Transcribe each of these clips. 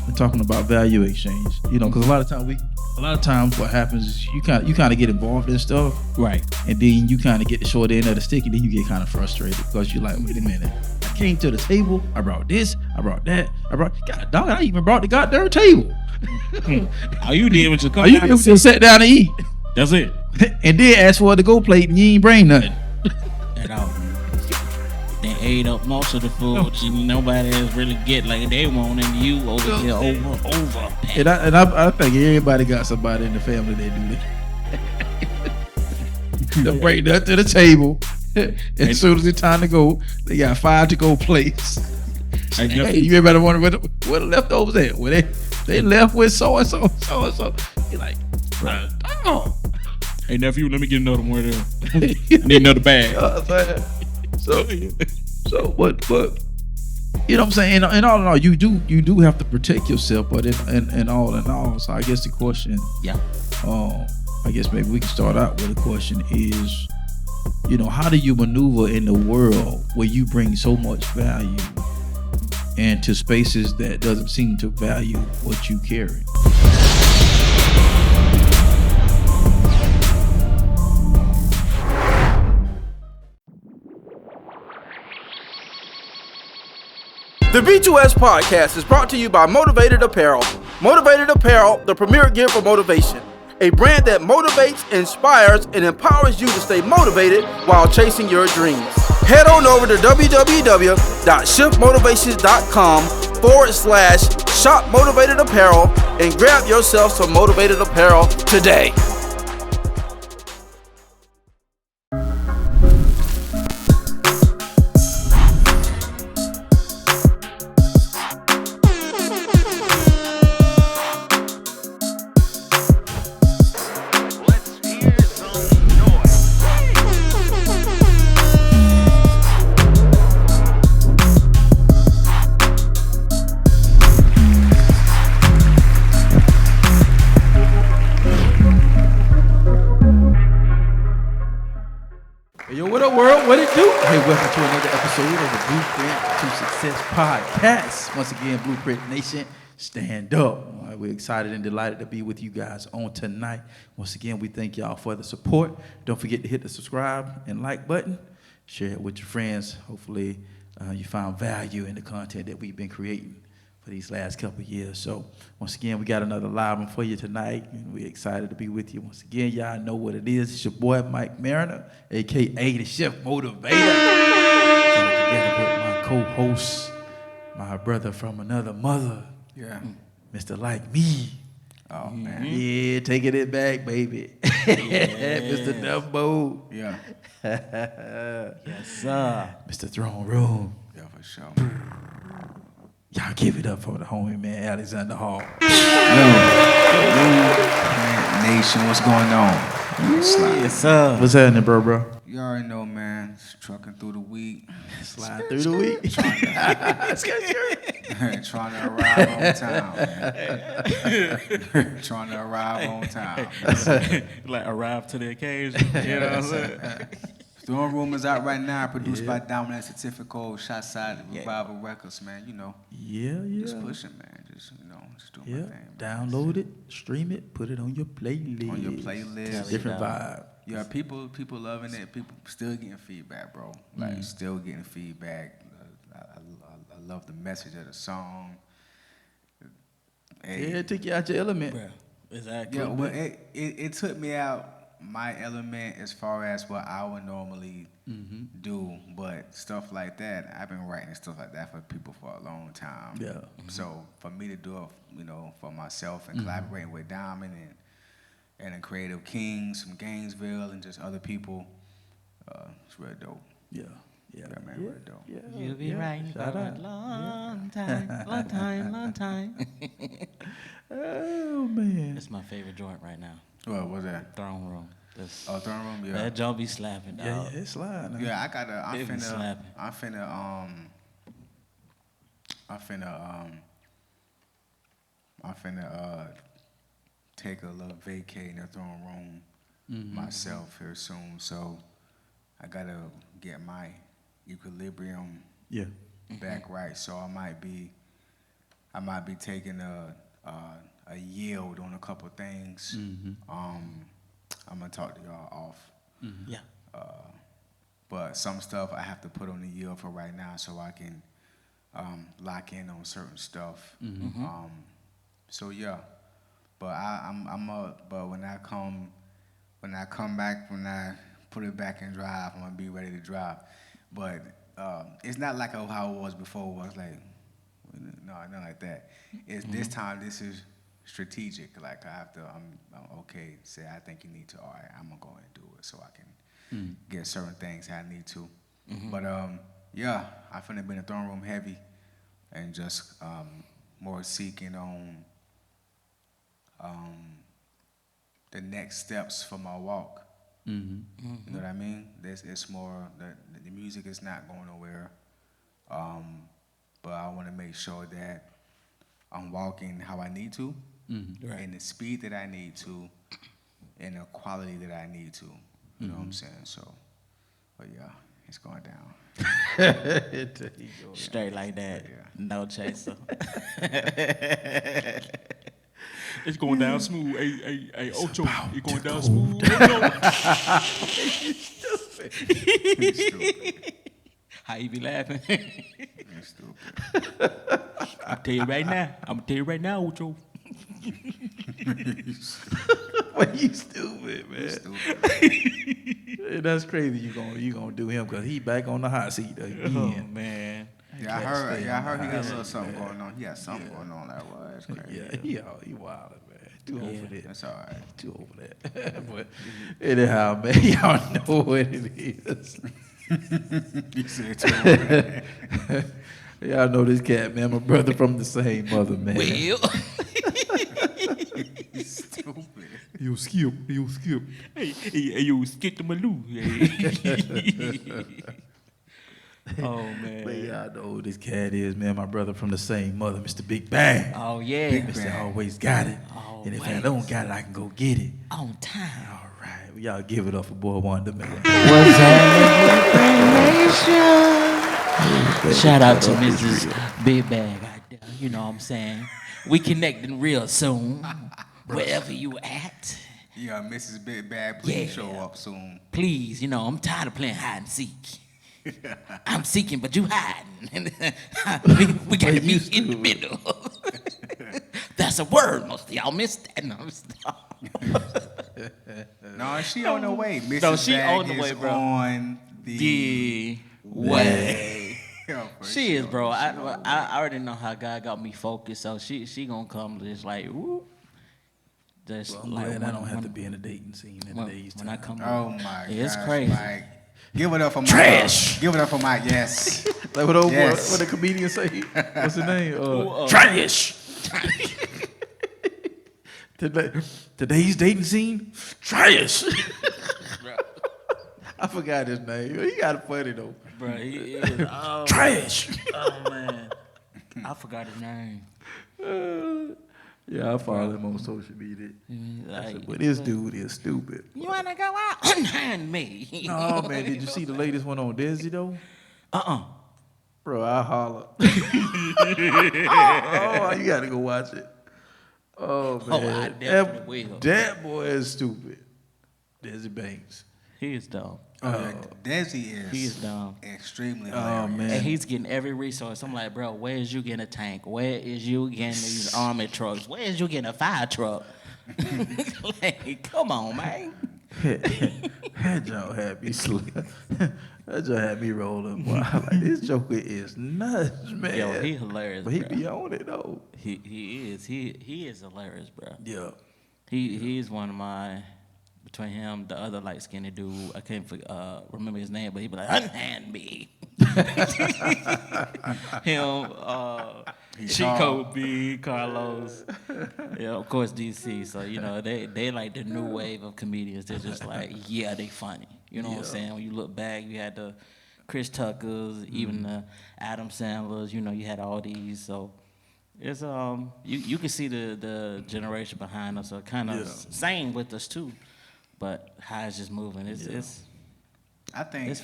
and talking about value exchange. You know, because a lot of times what happens is you kind of get involved in stuff, right? And then you kind of get the short end of the stick, and then you get kind of frustrated because you're like, wait a minute, I came to the table, I brought this, I brought that, God dog, I even brought the goddamn table. All you did was just come. All you did was just sit down and eat. That's it. And then ask for a to-go plate, and you ain't bring nothing. At all. They ate up most of the food. And nobody else really get like they want, and you over here over. And I think everybody got somebody in the family that do that. They bring that to the table. As soon as it's time to go, they got 5 to-go plates. Hey, you everybody wonder where the leftovers at? Where they left with so and so. You're like, oh. Hey nephew, let me get another one of them. I need another bag. So but you know what I'm saying? In all in all, you do have to protect yourself, but in all, so I guess the question, I guess maybe we can start out with the question is, you know, how do you maneuver in the world where you bring so much value into spaces that doesn't seem to value what you carry? The B2S Podcast is brought to you by Motivated Apparel. Motivated Apparel, the premier gear for motivation. A brand that motivates, inspires, and empowers you to stay motivated while chasing your dreams. Head on over to www.shiftmotivations.com/shop Motivated Apparel and grab yourself some Motivated Apparel today. Welcome to another episode of the Blueprint to Success podcast. Once again, Blueprint Nation, stand up. We're excited and delighted to be with you guys on tonight. Once again, we thank y'all for the support. Don't forget to hit the subscribe and like button. Share it with your friends. Hopefully, you found value in the content that we've been creating for these last couple of years. So, once again, we got another live one for you tonight, and we're excited to be with you. Once again, y'all know what it is. It's your boy, Mike Mariner, a.k.a. the Chef Motivator. Together with my co-host, my brother from another mother, Mr. Like Me. Oh, man. Yeah, taking it back, baby. Yeah. Mr. Dumbo. Yeah. Yes, sir. Mr. Throne Room. Yeah, for sure. Y'all give it up for the homie, man, Alexander Hall. Yo, Nation, what's going on? Yes, sir. What's happening, bro? You already know, man. Just trucking through the week. Slide through the week. Trying to arrive on time, man. Trying to arrive on time. Like arrive to the occasion. You know what I'm saying? Throne Room is out right now, produced by Dominant Certifico, shot side Revival Records, man. You know. Yeah. Just pushing, man. Just doing my thing. Man. Download it, stream it, put it on your playlist. Different vibe. Yeah, people loving it. People still getting feedback, bro. Like still getting feedback. I love the message of the song. Yeah, it took you out your element. Bro, exactly. Yeah, well, it took me out my element as far as what I would normally do, but stuff like that, I've been writing stuff like that for people for a long time. Yeah. So for me to do it, for myself and collaborating with Diamond and the Creative Kings from Gainesville and just other people, it's real dope. Yeah, man, real dope. Yeah. You'll be writing for a long time. Oh man, It's my favorite joint right now. What was that? Throne Room. Throne Room, yeah. That joint be slapping, dog. yeah, it's sliding. Yeah, I'm finna take a little vacay in the Throne Room myself here soon. So I gotta get my equilibrium back right. So I might be I might be taking a yield on a couple things. I'm gonna talk to y'all off. Yeah. But some stuff I have to put on the yield for right now so I can lock in on certain stuff. So yeah, but but when I come back, when I put it back in drive, I'm gonna be ready to drive. But it's not like how it was before. It was like, no, not like that. It's this time. This is strategic. Like I'm okay. Say I think you need to. All right, I'm gonna go and do it so I can get certain things I need to. But yeah, I finna be in the throne room heavy, and just more seeking on the next steps for my walk. You know what I mean? It's more the music is not going nowhere, but I want to make sure that I'm walking how I need to, and the speed that I need to, and the quality that I need to. You know what I'm saying? So, but yeah, it's going down. Straight like that. Yeah. No chaser. It's going down smooth. Hey, Ocho, it's going down smooth. Stupid. How you be laughing? You're stupid. I'm tell you right now, Ocho. Well, you stupid, man. Stupid. That's crazy. You gonna do him because he back on the hot seat again. Oh man. Yeah, I heard he got a little something going on. He got something going on. That was crazy. Yeah, he wild, man. Too old for that. That's all right. Too old for that. But anyhow, man, y'all know what it is. You said too much. Y'all know this cat, man. My brother from the same mother, man. Well. Stupid. You skip. Hey, you skip the Maloo. Oh man. But y'all know who this cat is, man. My brother from the same mother, Mr. Big Bang. Oh yeah. Mr. Always got it. And if I don't got it, I can go get it. On time. All right. Well, y'all give it up for Boy Wonda, man. What's happening? Shout out to Mrs. Big Bag out there. You know what I'm saying? We connecting real soon. Wherever you at. Yeah, Mrs. Big Bad, please Yeah. show up soon. Please, you know, I'm tired of playing hide and seek. I'm seeking, but you hiding. we got to be in the middle. That's a word. Most of y'all missed that. No, stop. No, she on the way. Mrs. No, she Bag on the way, is bro. on the way. Yeah, for She sure. is, bro. I already know how God got me focused, so she gonna come just like whoop. Just I'm like glad I don't have to be in the dating scene in today's when I time. come. Oh my god. It's crazy. Mike. Give it up for Mike. Trash. Give it up for Mike, yes. Like what old Yes. boy, what the comedian say? What's his name? Trash. Today's dating scene? Trash. I forgot his name. He got it funny though. Bro, he is. Oh, Trash. oh man, I forgot his name. Yeah, I follow him on social media. Like, But this dude is stupid. you wanna go out? Unhand me. No, man, did you see the latest one on Desi though? Bro, I holler. Oh, you gotta go watch it. Oh, man. Oh, I definitely will. That boy is stupid. Desi Banks. He is dumb. Desi is. He is dumb. Extremely Oh, hilarious. man. And he's getting every resource. I'm like, bro, where is you getting a tank? Where is you getting these army trucks? Where is you getting a fire truck? Like, come on, man. That joke had me sleep. That joke had me rolling. Boy, I'm like, this Joker is nuts, man. Yo, he hilarious, But he bro. be on it though. He is. He is hilarious, bro. Yeah. He's one of my. Between him, the other light skinned dude, I can't remember his name, but he be like, unhand me. Him, Chico B, Carlos, yeah, of course DC. So you know they like the new wave of comedians. They're just like, yeah, they funny. You know what I'm saying? When you look back, you had the Chris Tuckers, even the Adam Sandlers. You know, you had all these. So it's you can see the generation behind us are kind of same with us too. But how it's just moving, it's I think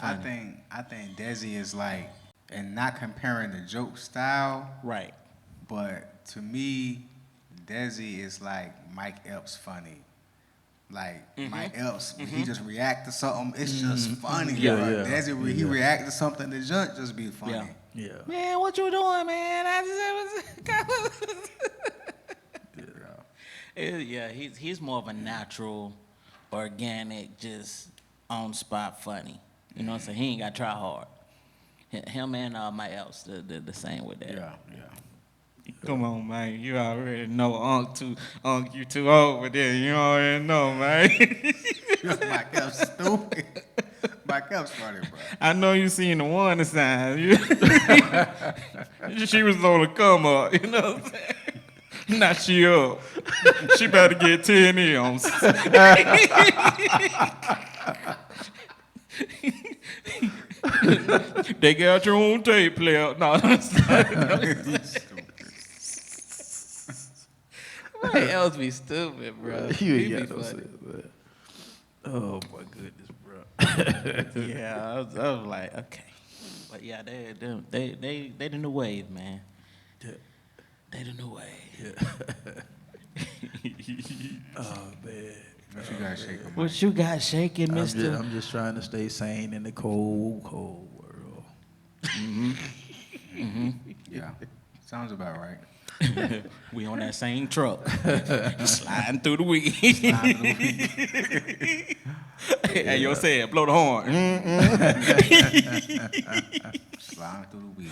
Desi is like, and not comparing the joke style, right. But to me, Desi is like Mike Epps funny. Like Mike Epps, when he just react to something, it's just funny. Yeah, bro. yeah. Desi, when he react to something, it just be funny. Yeah. Yeah. Man, what you doing, man? He's more of a natural, organic, just on spot funny. You know what I'm saying? He ain't got to try hard. Him and Mike Epps, the same with that. Yeah. Come on, man. You already know Unc, you too old for this. You already know, man. Mike Epps stupid. Mike Epps funny, bro. I know you seen the Wanda sign. She was on the come up, you know what I'm saying? Now she up. She better get 10 M's. They got your own tape player. No, Mike Epps be stupid, bro. You He ain't be got no funny. sense, man. Oh my goodness, bro. Yeah, I was like, okay. But yeah, they the new wave, man. Yeah. They the new wave. Oh man. What you got shaking? What you got shaking, mister? I'm just trying to stay sane in the cold world. Yeah, sounds about right. We on that same truck, sliding through the weed. Hey, yo said, blow the horn. Sliding through the week.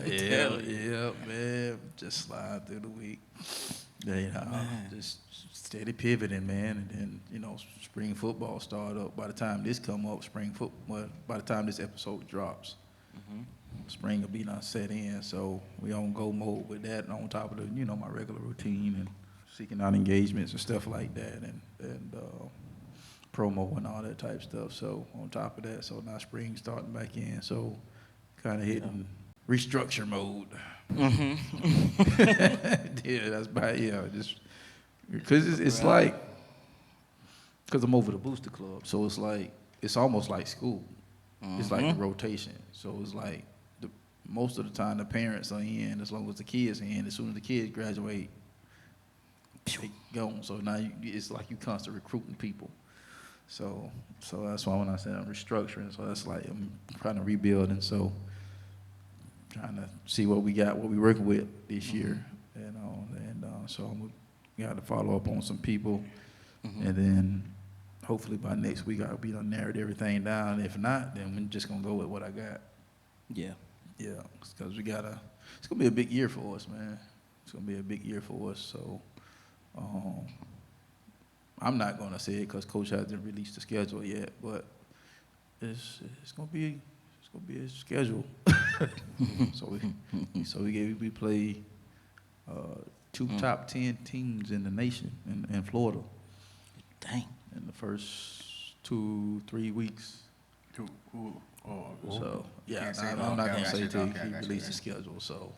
Yeah, man. Just slide through the week. Yeah, you know, just steady pivoting, man. And then, you know, spring football start up. By the time this come up, by the time this episode drops, spring will be not set in. So we on go mode with that, and on top of the, you know, my regular routine and seeking out engagements and stuff like that, and promo and all that type stuff. So on top of that, so now spring starting back in. So kind of hitting restructure mode. Yeah, that's about just because it's like, because I'm over the booster club, so it's like it's almost like school. It's like the rotation. So it's like most of the time the parents are in as long as the kids are in. As soon as the kids graduate, they gone. So now it's like you constantly recruiting people. So that's why when I said I'm restructuring, so that's like I'm trying to rebuild, and so trying to see what we got, what we working with this year, you know, and so I'm got to follow up on some people, and then hopefully by next week I'll be done narrowed everything down. If not, then we're just gonna go with what I got. Yeah. Yeah, because it's gonna be a big year for us, man. It's gonna be a big year for us. So I'm not gonna say it because Coach hasn't released the schedule yet, but it's gonna be a schedule. So we play 2 top 10 teams in the nation in Florida. Dang. In the first 2-3 weeks. So yeah, I'm not gonna say till he release the schedule. So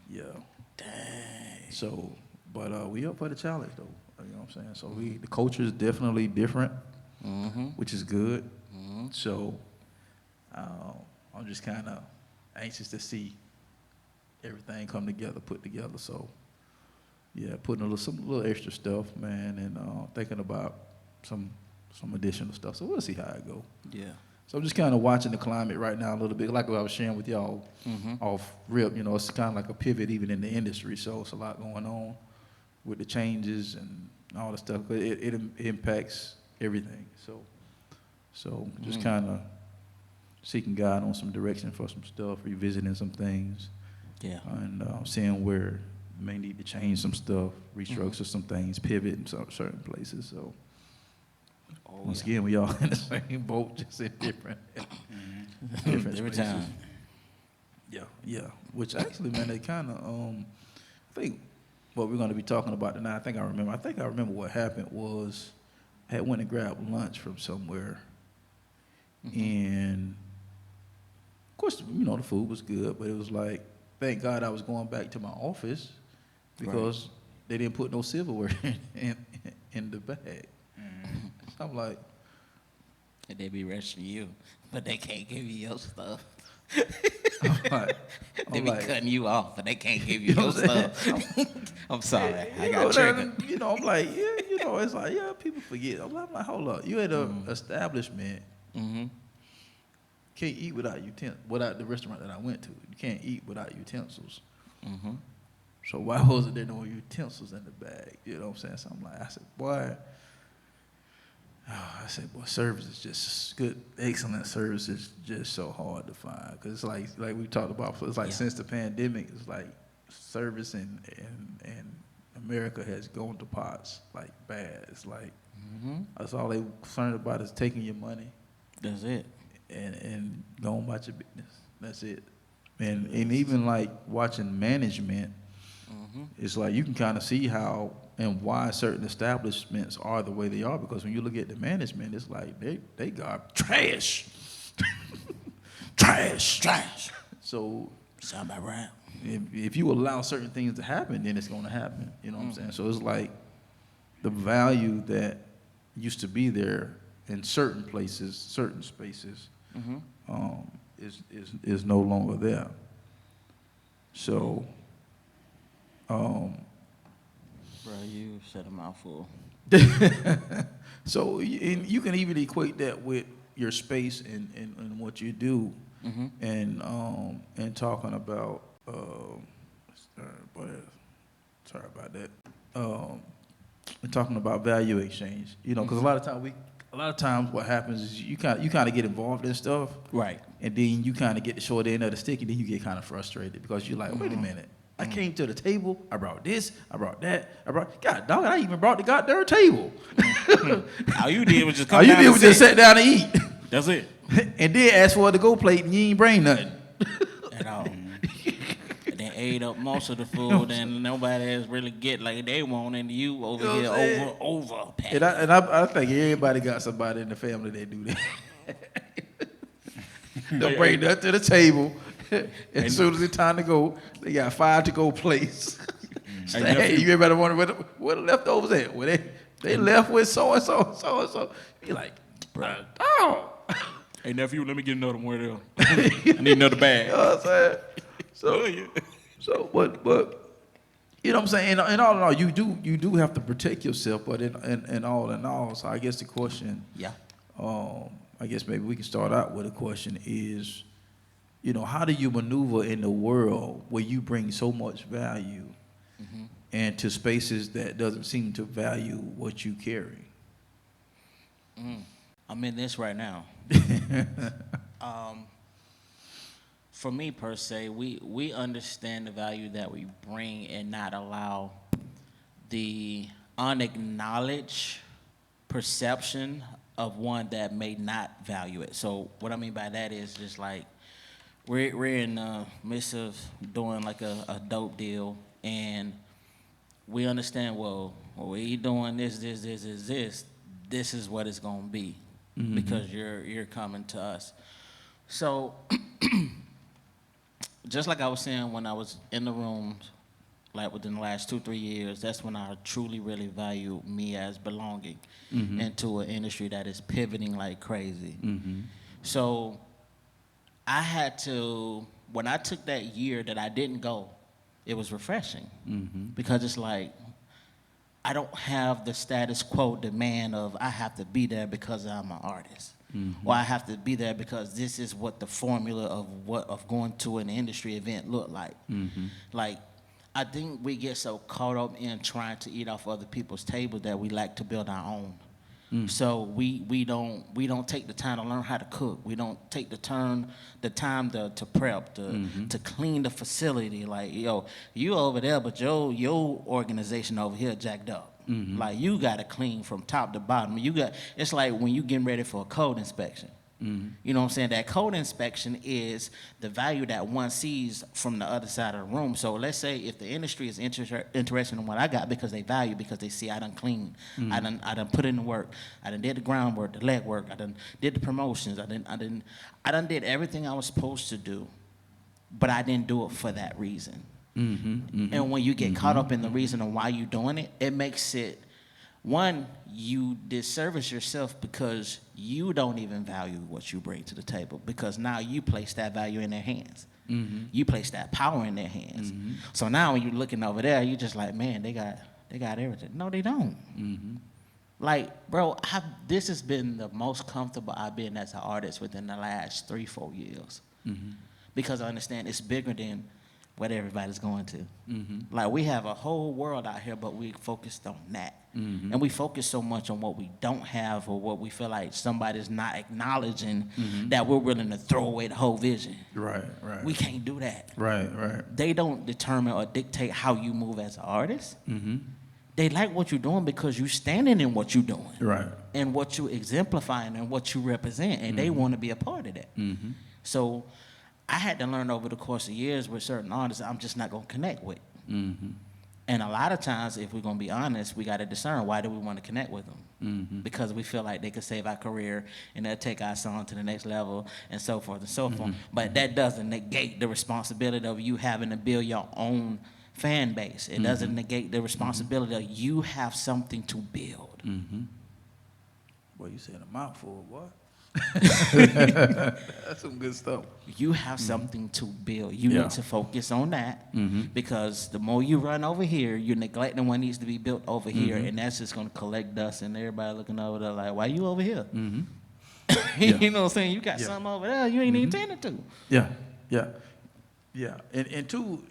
yeah. Dang. So, but we up for the challenge though. You know what I'm saying? So the culture is definitely different, which is good. So I'm just kind of anxious to see everything come together, put together. So yeah, putting some little extra stuff, man, and thinking about some additional stuff. So we'll see how it go. Yeah. So I'm just kind of watching the climate right now a little bit, like what I was sharing with y'all off rip. You know, it's kind of like a pivot even in the industry. So it's a lot going on with the changes and all the stuff. But it impacts everything. So just kind of seeking God on some direction for some stuff, revisiting some things. Yeah. And seeing where we may need to change some stuff, restructure some things, pivot in certain places. So. Once again, we all in the same boat, just in different Every spaces. time. Yeah. Which actually, man, they kind of, I think what we're going to be talking about tonight, I think I remember what happened was I had went and grabbed lunch from somewhere. And, of course, you know, the food was good, but it was like, thank God I was going back to my office because they didn't put no silverware in the bag. I'm like, And they be rushing you, but they can't give you your stuff. They be like, cutting you off, but they can't give you You know your what I'm stuff. I'm sorry, I you got know, triggered. then, I'm like, yeah, it's like, yeah, people forget. I'm like, hold up, you at an establishment, Mm-hmm. can't eat without the restaurant that I went to. You can't eat without utensils. Mm-hmm. So why wasn't there no utensils in the bag? You know what I'm saying? So I'm like, boy, service is just good. Excellent service is just so hard to find. Cause it's like we talked about. It's like since the pandemic, it's like service in America has gone to pots like bad. It's like that's all they concerned about is taking your money. That's it. And going about your business. That's it. And even like watching management, it's like you can kind of see how and why certain establishments are the way they are, because when you look at the management, it's like they got trash. trash. So sound about right. if you allow certain things to happen, then it's going to happen. You know what I'm saying? So it's like the value that used to be there in certain places, certain spaces, is no longer there. So, Bro, you said a mouthful. so you can even equate that with your space and what you do, and talking about sorry about that. And talking about value exchange, because a lot of times what happens is you kind of get involved in stuff, Right. and then you kind of get the short end of the stick, and then you get kind of frustrated because you're like, wait a minute, I came to the table, I brought this, I brought that, God dog, I even brought the goddamn table. All you did was just come All you down did and was just sit. sit down and eat, That's it. and then ask for a to-go plate, and you ain't bring nothing. At all. They ate up most of the food, and nobody else really get like they want, and you over You know what I'm here saying? over. And I think everybody got somebody in the family that do that. They'll bring that to the table. As soon as it's time to go, they got 5 to-go plates. Hey, you everybody wonder where the leftovers at? Where they left with so-and-so, so-and-so. You like, oh. Hey, nephew, let me get another one there. I need another bag. You know what I'm saying? So, but you know what I'm saying? And all in all, you do have to protect yourself, but in all, so I guess the question, I guess maybe we can start out with a question is, how do you maneuver in the world where you bring so much value into spaces that doesn't seem to value what you carry? I'm in this right now. For me, per se, we understand the value that we bring and not allow the unacknowledged perception of one that may not value it. So what I mean by that is just like we're in the midst of doing like a dope deal, and we understand, well, we doing this is what it's gonna be because you're coming to us. So just like I was saying when I was in the rooms, like within the last 2-3 years, that's when I truly really value me as belonging into an industry that is pivoting like crazy. So I had to, when I took that year that I didn't go, it was refreshing because it's like, I don't have the status quo demand of I have to be there because I'm an artist. Or I have to be there because this is what the formula of going to an industry event look like. Like, I think we get so caught up in trying to eat off other people's tables that we like to build our own. So we don't take the time to learn how to cook. We don't take the time to prep, to clean the facility. Like, yo, you over there, but your organization over here jacked up. Like, you got to clean from top to bottom. It's like when you getting ready for a code inspection. You know what I'm saying? That code inspection is the value that one sees from the other side of the room. So let's say if the industry is interested in what I got because they value, because they see I done clean, I done put in the work, I done did the groundwork, the leg work, I done did the promotions, I done did everything I was supposed to do, but I didn't do it for that reason. And when you get caught up in the reason of why you're doing it, it makes it one, you disservice yourself because you don't even value what you bring to the table, because now you place that value in their hands. Mm-hmm. You place that power in their hands. Mm-hmm. So now when you're looking over there, you're just like, man, they got everything. No, they don't. Mm-hmm. Like, bro, this has been the most comfortable I've been as an artist within the last 3-4 years. Mm-hmm. Because I understand it's bigger than what everybody's going to. Mm-hmm. Like, we have a whole world out here, but we focused on that. Mm-hmm. And we focus so much on what we don't have, or what we feel like somebody's not acknowledging, that we're willing to throw away the whole vision. Right. We can't do that. Right. They don't determine or dictate how you move as an artist. Mm-hmm. They like what you're doing because you're standing in what you're doing. Right. And what you're exemplifying and what you represent. And they want to be a part of that. Mm-hmm. So I had to learn over the course of years with certain artists I'm just not going to connect with. Mm-hmm. And a lot of times, if we're going to be honest, we got to discern, why do we want to connect with them? Mm-hmm. Because we feel like they could save our career and they'll take our song to the next level and so forth and so forth. But that doesn't negate the responsibility of you having to build your own fan base. It doesn't negate the responsibility of you have something to build. Mm-hmm. Boy, you said a mouthful, boy. That's some good stuff. You have something to build. You need to focus on that, because the more you run over here, you're neglecting what needs to be built over here, and that's just going to collect dust, and everybody looking over there like, why you over here? You know what I'm saying? You got something over there you ain't even tending to. Yeah. And two,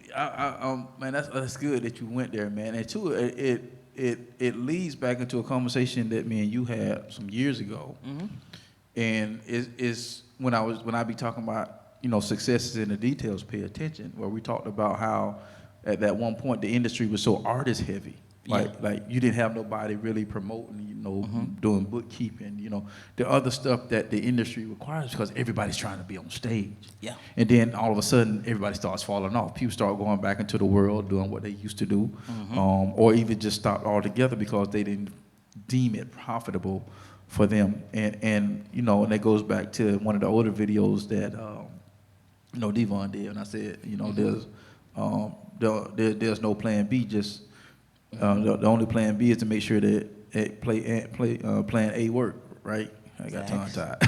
man, that's good that you went there, man. And two, it leads back into a conversation that me and you had some years ago. Mm-hmm. And it's when I be talking about, success is in the details, pay attention, where we talked about how at that one point the industry was so artist heavy. Like you didn't have nobody really promoting, doing bookkeeping, the other stuff that the industry requires, because everybody's trying to be on stage. Yeah. And then all of a sudden everybody starts falling off. People start going back into the world doing what they used to do, or even just stopped altogether because they didn't deem it profitable for them. And that goes back to one of the older videos that Devon did, and I said, there's no plan B, just the only plan B is to make sure that plan A work, right? I got tongue tied.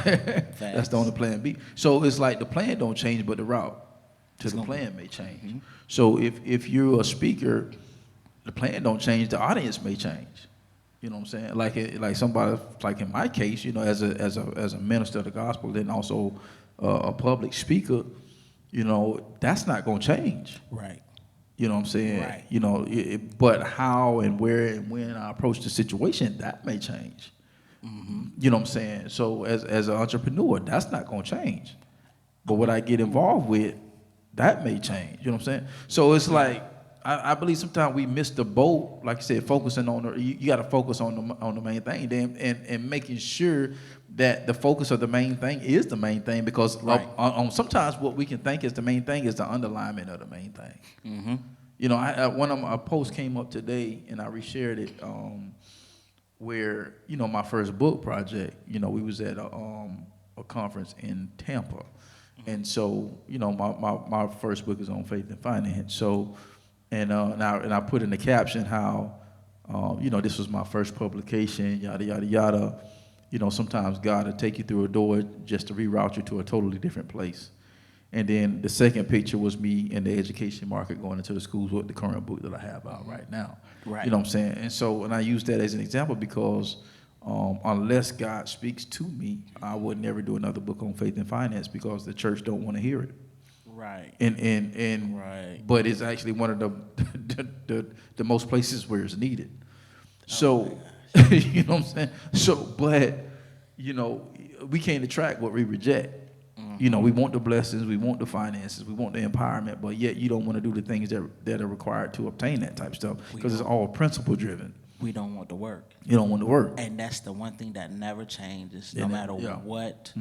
That's the only plan B. So it's like the plan don't change, but the route to the plan may change. Mm-hmm. So if you're a speaker, the plan don't change, the audience may change. You know what I'm saying? Like somebody, like in my case, as a minister of the gospel, then also a public speaker, that's not going to change. Right. You know what I'm saying? Right. But how and where and when I approach the situation, that may change. Mm-hmm. You know what I'm saying? So as an entrepreneur, that's not going to change. But what I get involved with, that may change. You know what I'm saying? So it's like, I believe sometimes we miss the boat, like you said, focusing on you got to focus on the main thing, then and making sure that the focus of the main thing is the main thing, because on sometimes what we can think is the main thing is the underlining of the main thing. Mm-hmm. One of my posts came up today, and I reshared it, where my first book project, we was at a conference in Tampa, and so my first book is on faith and finance, so. And I put in the caption how, this was my first publication, yada, yada, yada. Sometimes God will take you through a door just to reroute you to a totally different place. And then the second picture was me in the education market going into the schools with the current book that I have out right now. Right. You know what I'm saying? And so, and I use that as an example because unless God speaks to me, I would never do another book on faith and finance, because the church don't want to hear it. Right. And right. But it's actually one of the most places where it's needed. So, you know what I'm saying? So, but, we can't attract what we reject. Mm-hmm. We want the blessings, we want the finances, we want the empowerment, but yet you don't want to do the things that are required to obtain that type of stuff, because it's all principle driven. We don't want the work. You don't want the work. And that's the one thing that never changes, no matter what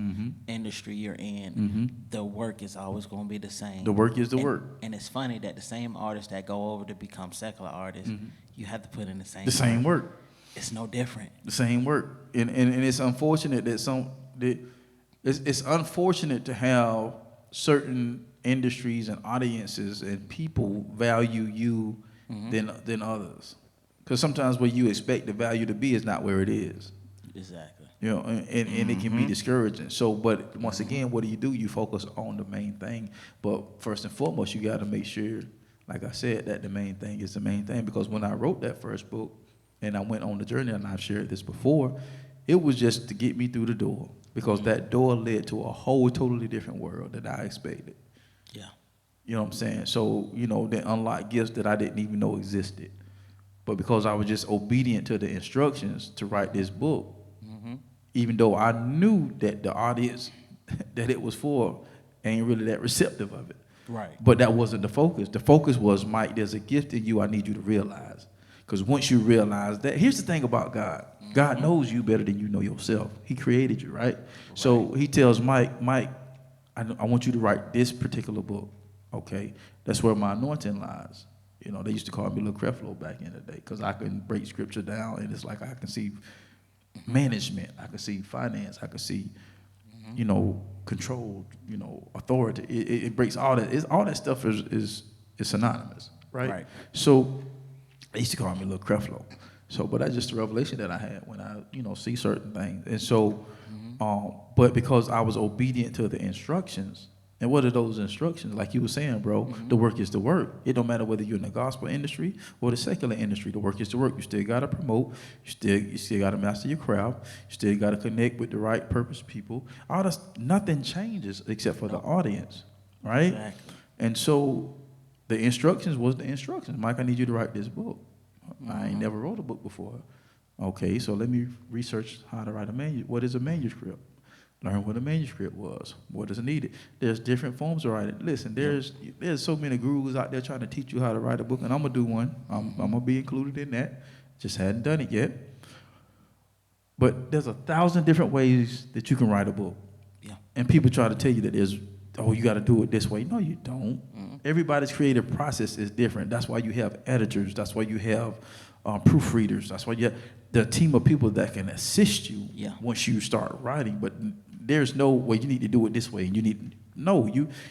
industry you're in. Mm-hmm. The work is always going to be the same. The work is the work. And it's funny that the same artists that go over to become secular artists, you have to put in the same same work. It's no different. The same work. And it's unfortunate that it's unfortunate to have certain industries and audiences and people value you than others. Because sometimes where you expect the value to be is not where it is. Exactly. You know, and it can be discouraging. So, but once again, what do? You focus on the main thing. But first and foremost, you got to make sure, like I said, that the main thing is the main thing. Because when I wrote that first book and I went on the journey, and I've shared this before, it was just to get me through the door. Because that door led to a whole totally different world that I expected. Yeah. You know what I'm saying? So, you know, they unlocked gifts that I didn't even know existed. But because I was just obedient to the instructions to write this book, even though I knew that the audience that it was for ain't really that receptive of it. Right. But that wasn't the focus. The focus was, Mike, there's a gift in you I need you to realize. Because once you realize that, here's the thing about God. God knows you better than you know yourself. He created you, right? So he tells Mike, I want you to write this particular book, okay? That's where my anointing lies. You know, they used to call me Little Creflo back in the day because I can break scripture down, and it's like I can see management, I can see finance, I can see, you know, control, you know, authority. It breaks all that. All that stuff is synonymous, right? So they used to call me Little Creflo. So, but that's just the revelation that I had when I, you know, see certain things. And so, but because I was obedient to the instructions. And what are those instructions? Like you were saying, bro, the work is the work. It don't matter whether you're in the gospel industry or the secular industry. The work is the work. You still got to promote. You still got to master your craft. You still got to connect with the right purpose people. All this, nothing changes except for the audience, right? Exactly. And so the instructions was the instructions. Mike, I need you to write this book. I ain't never wrote a book before. Okay, so let me research how to write a manuscript. What is a manuscript? Learn what a manuscript was. What is needed? There's different forms of writing. Listen, there's so many gurus out there trying to teach you how to write a book, and I'm gonna do one. I'm gonna be included in that. Just hadn't done it yet. But there's 1,000 different ways that you can write a book. Yeah. And people try to tell you that you got to do it this way. No, you don't. Everybody's creative process is different. That's why you have editors. That's why you have proofreaders. That's why you have the team of people that can assist you once you start writing. But there's no way you need to do it this way.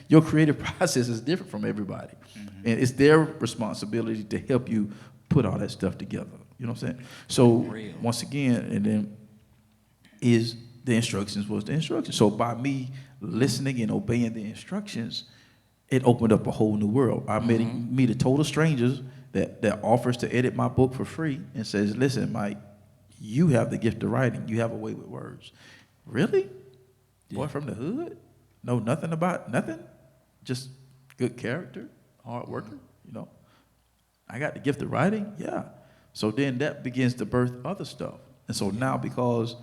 Your creative process is different from everybody. And it's their responsibility to help you put all that stuff together. You know what I'm saying? So once again, and then the instructions was the instructions. So by me listening and obeying the instructions, it opened up a whole new world. I meet total strangers that offers to edit my book for free and says, listen, Mike, you have the gift of writing. You have a way with words. Really? Boy from the hood? Know nothing about nothing? Just good character, hard worker, you know? I got the gift of writing? Yeah. So then that begins to birth other stuff. And so now because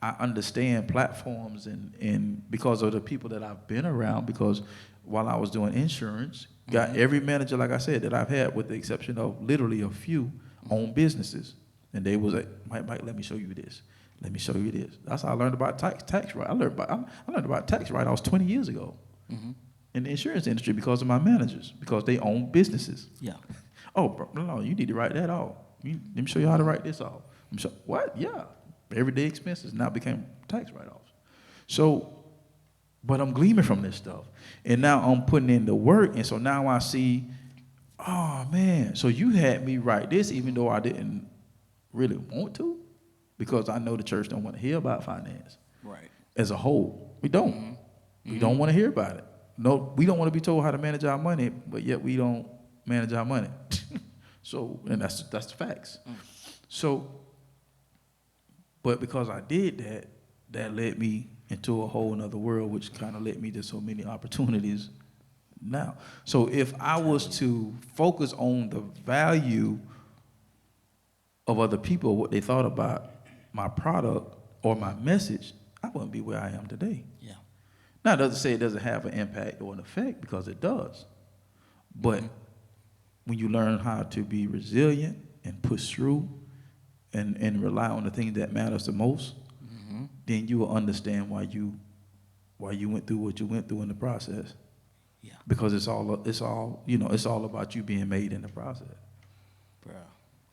I understand platforms and because of the people that I've been around, because while I was doing insurance, got every manager, like I said, that I've had, with the exception of literally a few, own businesses. And they was like, Mike, let me show you this. Let me show you this. That's how I learned about tax write. I learned about tax write-offs 20 years ago in the insurance industry because of my managers, because they own businesses. Yeah. Oh, bro, no, you need to write that off. Let me show you how to write this off. What? Yeah. Everyday expenses now became tax write-offs. So, but I'm gleaming from this stuff. And now I'm putting in the work. And so now I see, oh, man, so you had me write this even though I didn't really want to, because I know the church don't want to hear about finance. Right. As a whole, we don't. We don't want to hear about it. No, we don't want to be told how to manage our money, but yet we don't manage our money. So, and that's the facts. So, but because I did that, that led me into a whole nother world, which kind of led me to so many opportunities now. So if I was to focus on the value of other people, what they thought about my product or my message, I wouldn't be where I am today. Yeah. Now, it doesn't say it doesn't have an impact or an effect, because it does. But when you learn how to be resilient and push through and rely on the things that matters the most, then you will understand why you went through what you went through in the process. Yeah. Because it's all about you being made in the process. Bro,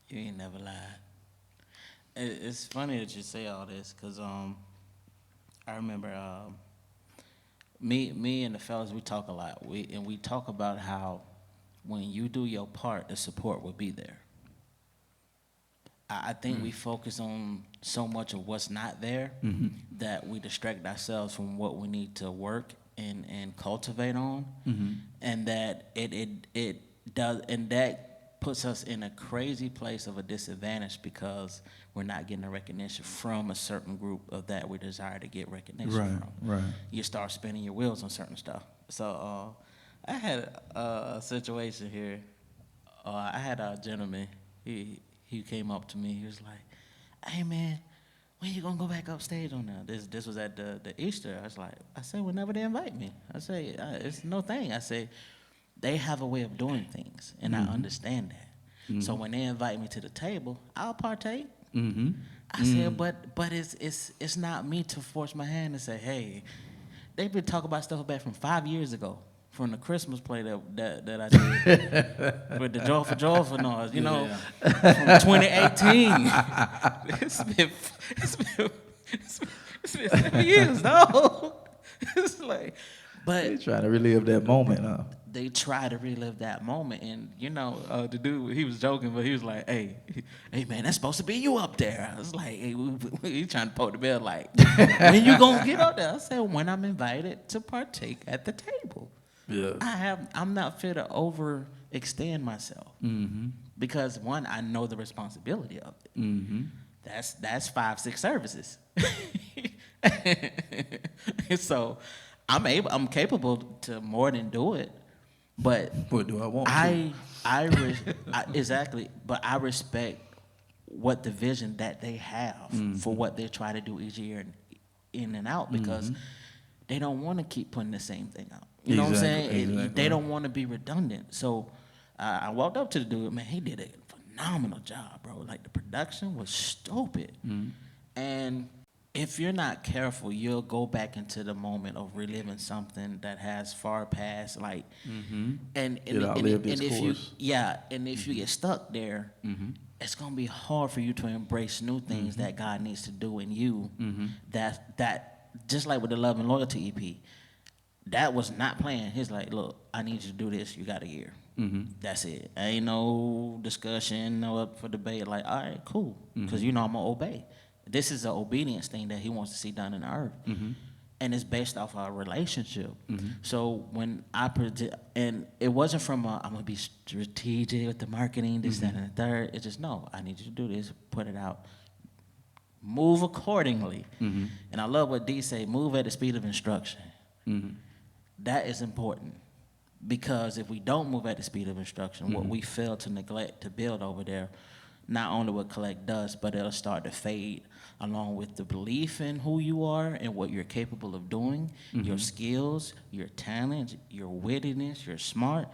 you ain't never lied. It's funny that you say all this, because I remember me and the fellas, we talk a lot. We talk about how when you do your part, the support will be there. I think we focus on so much of what's not there that we distract ourselves from what we need to work and cultivate on, and that it does, and that puts us in a crazy place of a disadvantage because we're not getting the recognition from a certain group of that we desire to get recognition from. Right. You start spinning your wheels on certain stuff. So I had a situation here. I had a gentleman. He came up to me. He was like, "Hey man, when you gonna go back upstage on that?" This was at the Easter. I said, whenever they invite me. I say, it's no thing. I say, they have a way of doing things, and I understand that. So when they invite me to the table, I'll partake. I said, but it's not me to force my hand and say, hey, they've been talking about stuff back from 5 years ago, from the Christmas play that I did with the Joyful Noise, you know, from 2018. It's been 7 years, no. It's like, but They try to relive that moment, huh? they try to relive that moment, and you know, the dude, he was joking, but he was like, "Hey, man, that's supposed to be you up there." I was like, "Hey, he trying to poke the bear, like, when you gonna get up there?" I said, "When I'm invited to partake at the table." Yeah. I'm not fit to overextend myself because one, I know the responsibility of it. That's 5-6 services, so I'm capable to more than do it. But What do I want to? Exactly. But I respect what the vision that they have for what they try to do each year in and out, because they don't want to keep putting the same thing out. You know what I'm saying? Exactly. They don't want to be redundant. So I walked up to the dude, man, he did a phenomenal job, bro. Like, the production was stupid. And if you're not careful, you'll go back into the moment of reliving something that has far passed, like, and if you get stuck there, it's gonna be hard for you to embrace new things that God needs to do in you. That just like with the Love and Loyalty EP, that was not planned. He's like, look, I need you to do this. You got a year. That's it. Ain't no discussion, no up for debate. Like, all right, cool, because you know I'm gonna obey. This is an obedience thing that he wants to see done in the earth. And it's based off our relationship. So when and it wasn't from I'm going to be strategic with the marketing, this, that, and the third. It's just, no, I need you to do this, put it out, move accordingly. And I love what D say, move at the speed of instruction. That is important, because if we don't move at the speed of instruction, what we fail to neglect to build over there, not only what collect does, but it'll start to fade along with the belief in who you are and what you're capable of doing, your skills, your talent, your wittiness, your smart.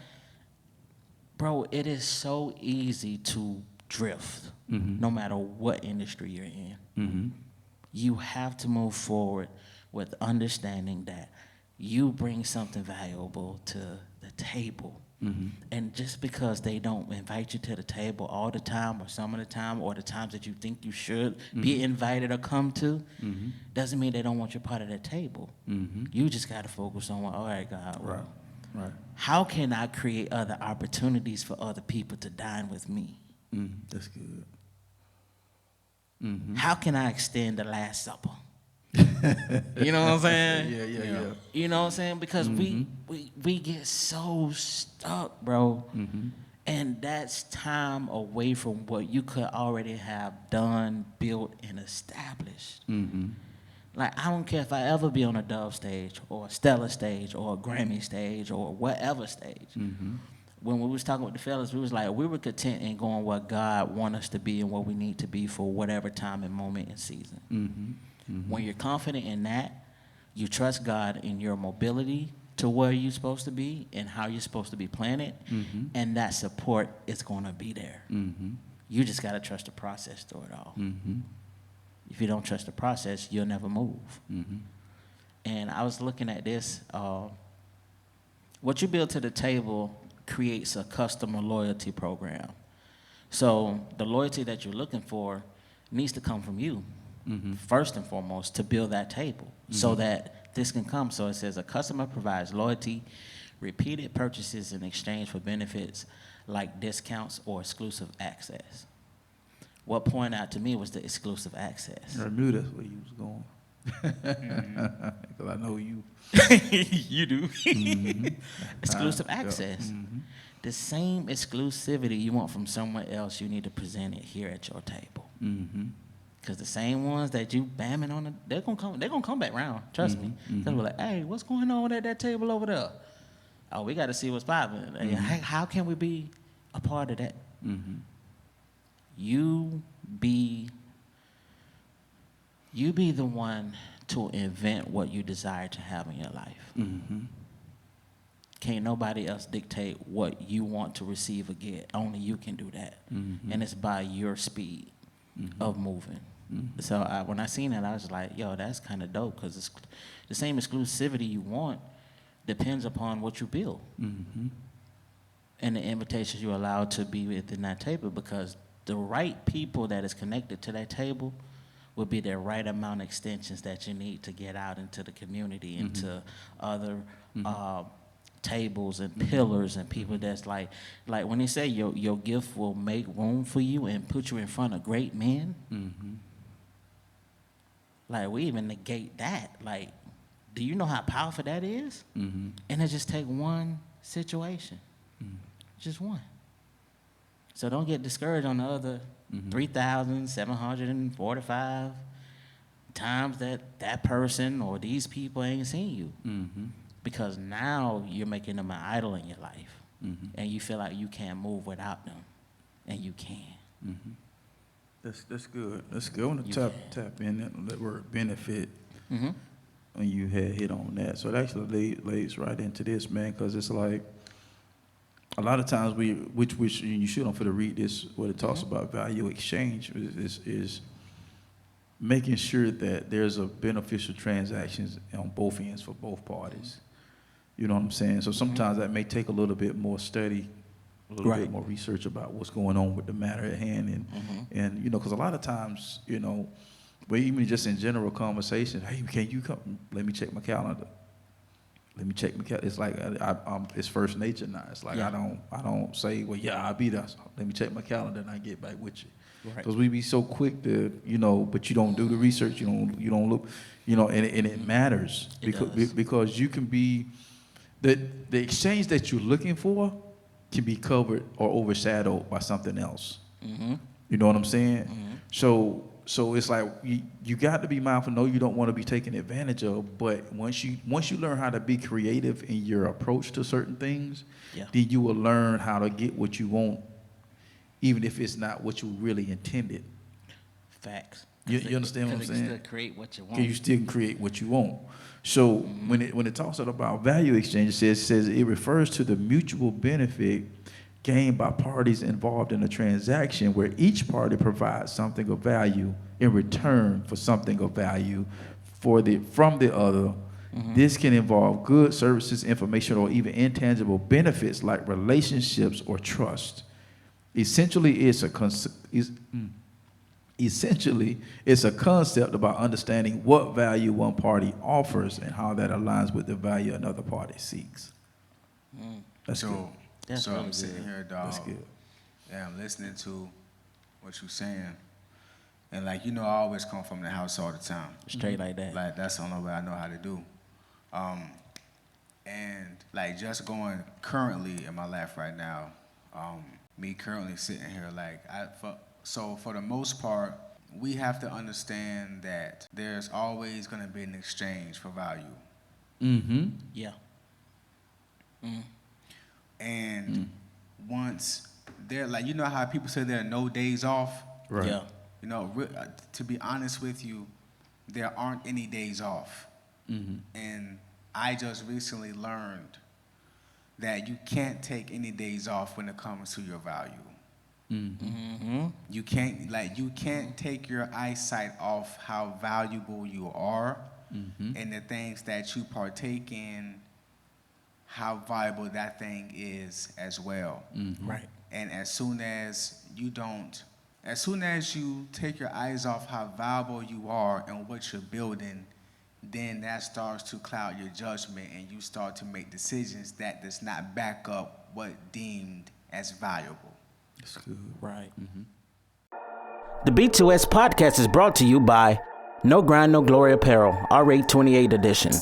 Bro, it is so easy to drift, no matter what industry you're in. You have to move forward with understanding that you bring something valuable to the table. And just because they don't invite you to the table all the time, or some of the time, or the times that you think you should be invited or come to, doesn't mean they don't want you part of that table. You just got to focus on, all right, God, well, how can I create other opportunities for other people to dine with me? That's good. How can I extend the Last Supper? You know what I'm saying? Yeah. You know what I'm saying? Because we get so stuck, bro. And that's time away from what you could already have done, built, and established. Like, I don't care if I ever be on a Dove stage or a Stella stage or a Grammy stage or whatever stage. When we was talking with the fellas, we was like, we were content in going where God want us to be and what we need to be for whatever time and moment and season. When you're confident in that, you trust God in your mobility to where you're supposed to be and how you're supposed to be planted, and that support is going to be there. You just got to trust the process through it all. If you don't trust the process, you'll never move. And I was looking at this. What you build to the table creates a customer loyalty program. So the loyalty that you're looking for needs to come from you. First and foremost, to build that table so that this can come. So it says a customer provides loyalty, repeated purchases in exchange for benefits like discounts or exclusive access. what pointed out to me was the exclusive access. I knew that's where you was going. Because I know you. You do. Exclusive Yeah. access. The same exclusivity you want from someone else, you need to present it here at your table. Because the same ones that you bamming on, they're gonna come back round. Trust me. They'll be like, hey, what's going on at that table over there? Oh, we got to see what's popping. Hey, how can we be a part of that? You be the one to invent what you desire to have in your life. Can't nobody else dictate what you want to receive or get. Only you can do that. And it's by your speed of moving. So when I seen that, I was like, yo, that's kind of dope, because it's the same exclusivity you want depends upon what you build. And the invitations you're allowed to be within that table, because the right people that is connected to that table will be the right amount of extensions that you need to get out into the community, into other tables and pillars and people that's like when they say your gift will make room for you and put you in front of great men. Like, we even negate that. Like, do you know how powerful that is? And it just take one situation. Just one. So don't get discouraged on the other 3,745 times that person or these people ain't seen you. Because now you're making them an idol in your life. And you feel like you can't move without them. And you can. That's good. That's good. I want to tap in that word benefit when you had hit on that. So it actually lays right into this, man, because it's like a lot of times which you should for to read this, what it talks about value exchange is making sure that there's a beneficial transactions on both ends for both parties. You know what I'm saying? So sometimes that may take a little bit more study, a little bit more research about what's going on with the matter at hand, and you know, because a lot of times, you know, but even just in general conversation, hey, can you come? Let me check my calendar. Let me check my calendar. It's like it's first nature now. It's like I don't say, well, yeah, I'll be there. So let me check my calendar and I get back with you. Because we be so quick to, you know, but you don't do the research. You don't look, you know, and it matters because you can be the exchange that you're looking for can be covered or overshadowed by something else. You know what I'm saying? So it's like you got to be mindful. No, you don't want to be taken advantage of. But once you learn how to be creative in your approach to certain things, then you will learn how to get what you want, even if it's not what you really intended. Facts. You understand what I'm saying? You still create what you want. You still can create what you want. So when it talks about value exchange, it says it refers to the mutual benefit gained by parties involved in a transaction where each party provides something of value in return for something of value from the other. This can involve goods, services, information, or even intangible benefits like relationships or trust. Essentially, it's a concept about understanding what value one party offers and how that aligns with the value another party seeks. That's good. So I'm sitting here, dog. That's good. Yeah, I'm listening to what you're saying. And like, you know, I always come from the house all the time. Straight like that. Like, that's the only way I know how to do. And like, just going currently in my life right now, me currently sitting here, like, for the most part, we have to understand that there's always going to be an exchange for value. Yeah. And once there, like, you know how people say there are no days off? Right. Yeah. You know, to be honest with you, there aren't any days off. And I just recently learned that you can't take any days off when it comes to your value. You can't take your eyesight off how valuable you are and the things that you partake in, how valuable that thing is as well. Right. And as soon as you take your eyes off how valuable you are and what you're building, then that starts to cloud your judgment and you start to make decisions that does not back up what deemed as valuable. That's good. Right. The B2S Podcast is brought to you by No Grind, No Glory Apparel, R8 28 edition.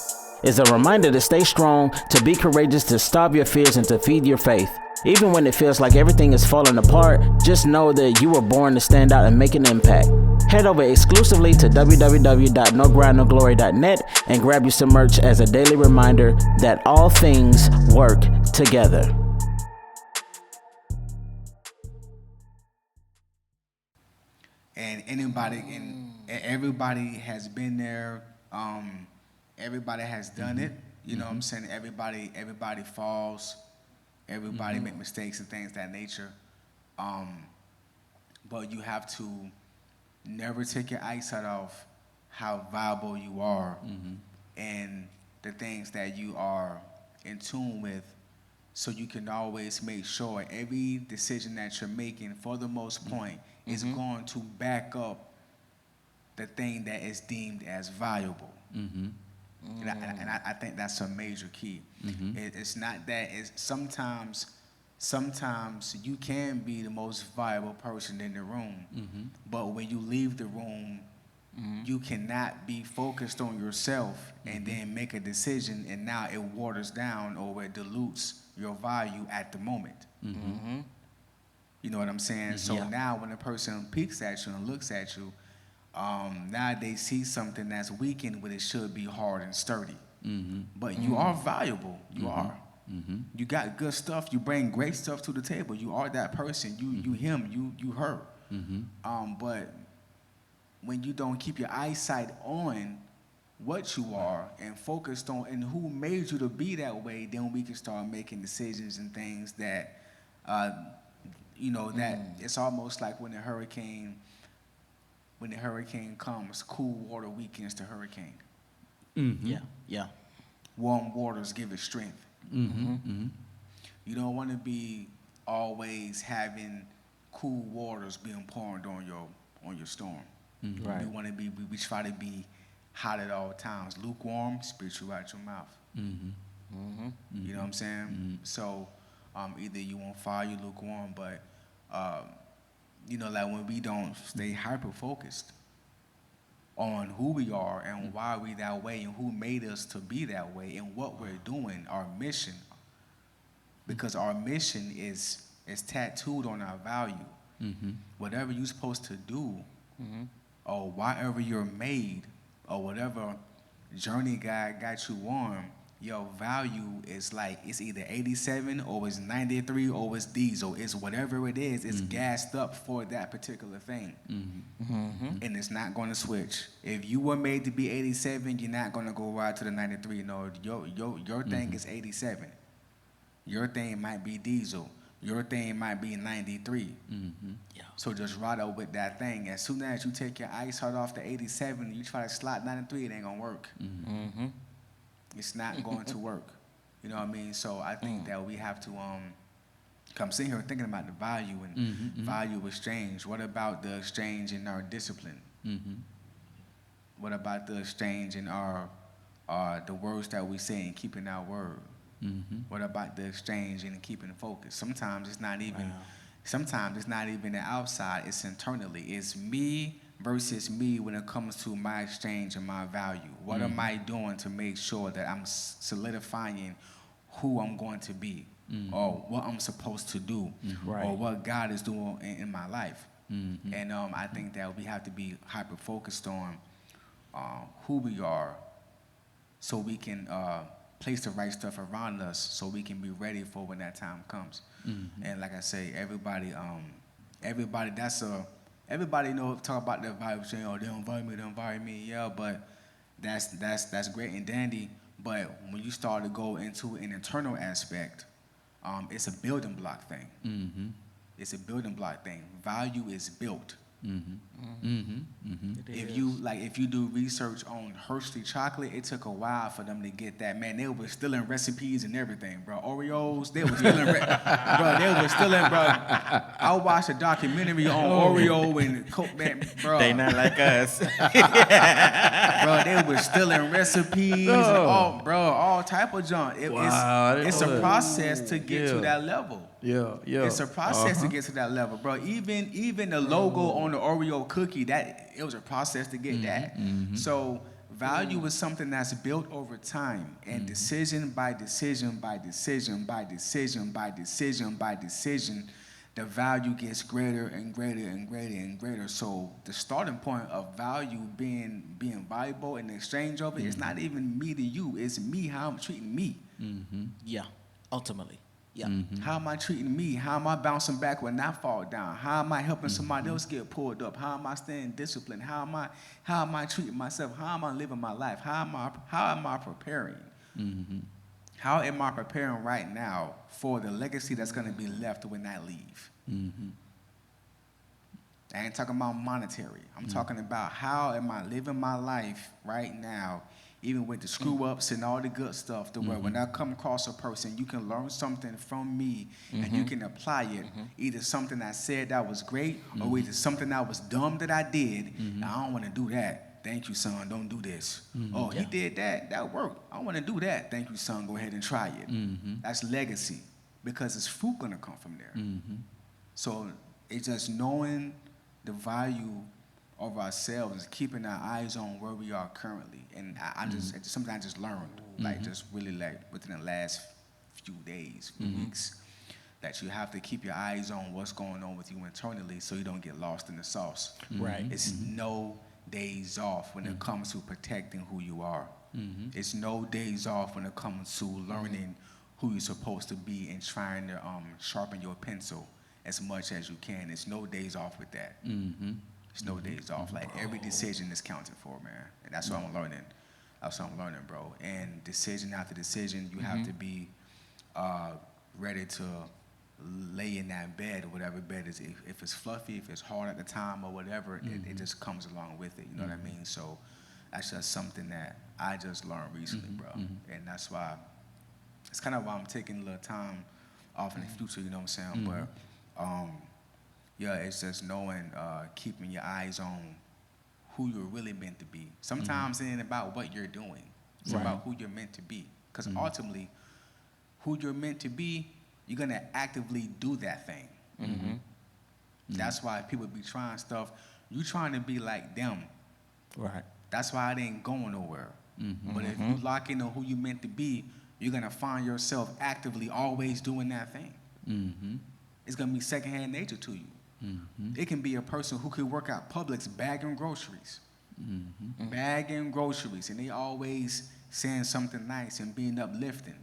It's a reminder to stay strong, to be courageous, to stop your fears, and to feed your faith. Even when it feels like everything is falling apart, just know that you were born to stand out and make an impact. Head over exclusively to www.nogrindnoglory.net and grab you some merch as a daily reminder that all things work together. And everybody has been there. Everybody has done it. You know what I'm saying? Everybody falls. Everybody make mistakes and things of that nature. But you have to never take your eyesight off how valuable you are and the things that you are in tune with, so you can always make sure every decision that you're making, for the most point, is going to back up the thing that is deemed as valuable. And I think that's a major key. It's not that. It's sometimes you can be the most valuable person in the room, but when you leave the room, you cannot be focused on yourself and then make a decision, and now it waters down or it dilutes your value at the moment. You know what I'm saying? So now when a person peeks at you and looks at you, now they see something that's weakened when it should be hard and sturdy. But you are valuable. You are. You got good stuff. You bring great stuff to the table. You are that person. You him. You her. But when you don't keep your eyesight on what you are and focused on and who made you to be that way, then we can start making decisions and things that, that it's almost like when the hurricane comes, cool water weakens the hurricane. Yeah. Warm waters give it strength. You don't want to be always having cool waters being poured on your storm. Right. We try to be hot at all times. Lukewarm spit you out your mouth. You know what I'm saying? So either you on fire, you lukewarm, but like when we don't stay hyper focused on who we are and why we that way and who made us to be that way and what we're doing, our mission, because our mission is tattooed on our value. Whatever you're supposed to do, or wherever you're made, or whatever journey God got you on, your value is like, it's either 87 or it's 93 or it's diesel. It's whatever it is, it's gassed up for that particular thing. And it's not going to switch. If you were made to be 87, you're not going to go right to the 93. No, your thing is 87. Your thing might be diesel. Your thing might be 93. So just ride up with that thing. As soon as you take your eyesight off the 87, you try to slot 93, it ain't going to work. It's not going to work. You know what I mean? So I think that we have to come sitting here thinking about the value and value exchange. What about the exchange in our discipline? What about the exchange in our the words that we say and keeping our word? What about the exchange in keeping focus? Sometimes it's not even the outside, it's internally. It's me versus me when it comes to my exchange and my value. What am I doing to make sure that I'm solidifying who I'm going to be, or what I'm supposed to do, or what God is doing in my life? And I think that we have to be hyper focused on who we are, so we can place the right stuff around us, so we can be ready for when that time comes. And like I say, everybody talk about their vibes, saying, "Oh, they don't invite me." Yeah, but that's great and dandy. But when you start to go into an internal aspect, it's a building block thing. It's a building block thing. Value is built. If you do research on Hershey chocolate, it took a while for them to get that. Man, they were stealing recipes and everything, bro. Oreos, they were stealing, bro. I watched a documentary on Oreo and Coke, man, bro. They not like us. Bro, they were stealing recipes and all type of junk. It's a process to get to that level. Yeah. It's a process to get to that level, bro. Even the logo on the Oreo cookie, that it was a process to get that. So value is something that's built over time, and decision by decision by decision by decision by decision by decision, the value gets greater and greater and greater and greater. So the starting point of value being valuable in exchange of it, it's not even me to you. It's me, how I'm treating me. Yeah, ultimately. Yeah. How am I treating me? How am I bouncing back when I fall down? How am I helping somebody else get pulled up? How am I staying disciplined? How am I treating myself? How am I living my life? How am I preparing? How am I preparing right now for the legacy that's going to be left when I leave? I ain't talking about monetary. I'm talking about how am I living my life right now, even with the screw-ups and all the good stuff, to where when I come across a person, you can learn something from me and you can apply it. Either something I said that was great or either something that was dumb that I did. I don't want to do that. Thank you, son. Don't do this. Oh, he did that. That worked. I want to do that. Thank you, son. Go ahead and try it. That's legacy, because it's fruit going to come from there. So it's just knowing the value of ourselves, is keeping our eyes on where we are currently. And I just sometimes just learned, like just really like within the last few days, few weeks, that you have to keep your eyes on what's going on with you internally so you don't get lost in the sauce. Right. It's no days off when it comes to protecting who you are. It's no days off when it comes to learning who you're supposed to be and trying to sharpen your pencil as much as you can. It's no days off with that. It's no days off. Like every decision is counted for, man. And that's what I'm learning. That's what I'm learning, bro. And decision after decision, you have to be ready to lay in that bed, or whatever bed is. If it's fluffy, if it's hard at the time or whatever, it just comes along with it. You know what I mean? So that's just something that I just learned recently, bro. And that's why, it's kind of why I'm taking a little time off in the future, you know what I'm saying? But yeah, it's just knowing, keeping your eyes on who you're really meant to be. Sometimes it ain't about what you're doing. It's about who you're meant to be. Because ultimately, who you're meant to be, you're going to actively do that thing. That's why people be trying stuff. You trying to be like them. Right. That's why it ain't going nowhere. But if you lock in on who you meant to be, you're going to find yourself actively always doing that thing. It's going to be secondhand nature to you. It can be a person who could work at Publix bagging groceries. Bagging groceries, and they always saying something nice and being uplifting.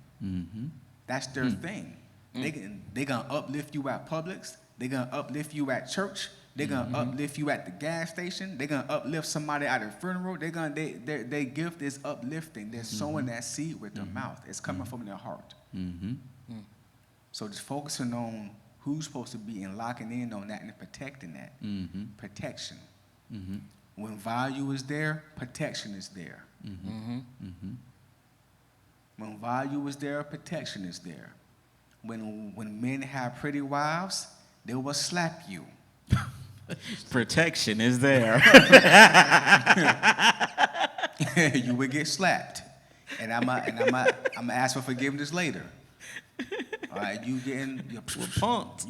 That's their thing. They gonna uplift you at Publix. They gonna uplift you at church. They gonna uplift you at the gas station. They gonna uplift somebody at a funeral. Their gift is uplifting. They're sowing that seed with their mouth. It's coming from their heart. So just focusing on who's supposed to be and locking in on that and protecting that. Protection. When value is there, protection is there. When value is there, protection is there. When men have pretty wives, they will slap you. Protection is there. You will get slapped, and I'm ask for forgiveness later. All right, you getting punked.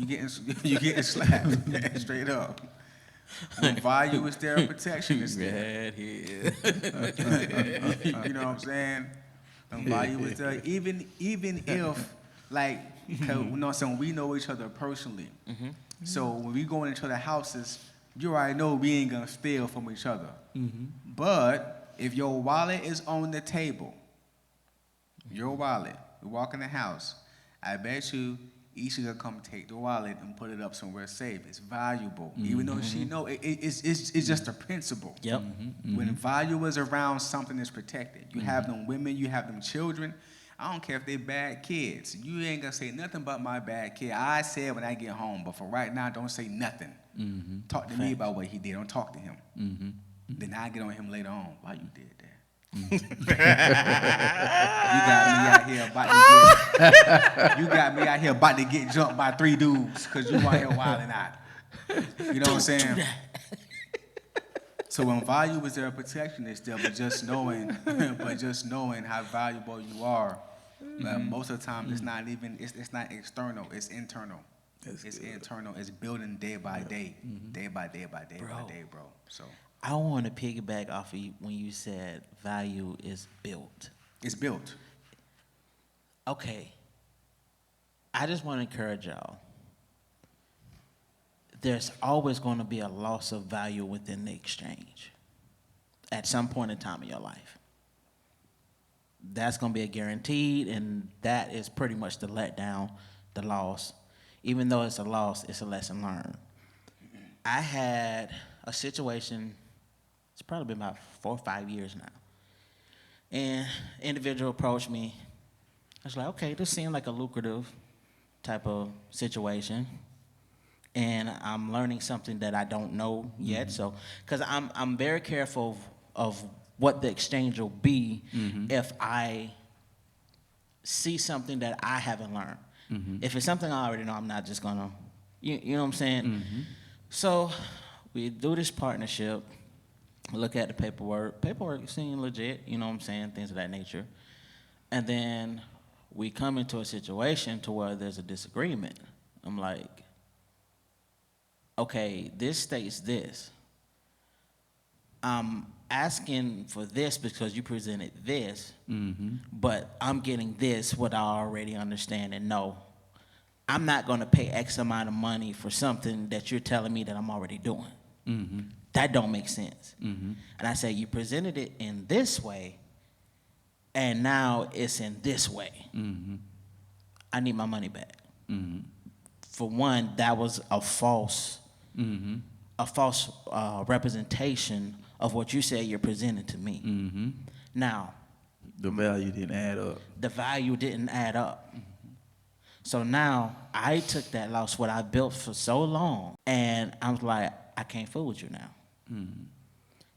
You getting slapped straight up. When value is there, protection is there. You know what I'm saying? When value is there, even if like, you know what I'm saying, we know each other personally. So when we go into each other's houses, you already know we ain't gonna steal from each other. But if your wallet is on the table, your wallet, you walk in the house, I bet you each gonna come take the wallet and put it up somewhere safe. It's valuable, even though she know it's just a principle. When value is around, something is protected. You have them women, you have them children. I don't care if they bad kids. You ain't gonna say nothing about my bad kid. I say it when I get home, but for right now, don't say nothing. Talk to me about what he did. Don't talk to him. Then I get on him later on. Why you did that? You got me out here about to get jumped by 3 dudes because you out here wilding out. You know what I'm saying? So when value is there, protection is there, but just knowing how valuable you are But most of the time, it's not even. It's not external. It's internal. It's internal. It's building day by day, day by day by day by day, bro. So I want to piggyback off of you when you said value is built. it's built. Okay. I just want to encourage y'all. There's always going to be a loss of value within the exchange at some point in time in your life. That's going to be a guaranteed, and that is pretty much the letdown, the loss. Even though it's a loss, it's a lesson learned. I had a situation, it's probably been about 4 or 5 years now. And an individual approached me. I was like, okay, this seemed like a lucrative type of situation. And I'm learning something that I don't know yet. So, because I'm very careful of what the exchange will be if I see something that I haven't learned. If it's something I already know, I'm not just gonna, you know what I'm saying? So we do this partnership, look at the paperwork. Paperwork seemed legit, you know what I'm saying, things of that nature. And then we come into a situation to where there's a disagreement. I'm like, okay, this states this. I'm asking for this because you presented this, but I'm getting this, what I already understand and know. I'm not going to pay X amount of money for something that you're telling me that I'm already doing. That don't make sense. And I say, you presented it in this way, and now it's in this way. I need my money back. For one, that was a false representation of what you said you're presenting to me. Now, The value didn't add up. the value didn't add up. So now I took that loss, what I built for so long, and I was like, I can't fool with you now.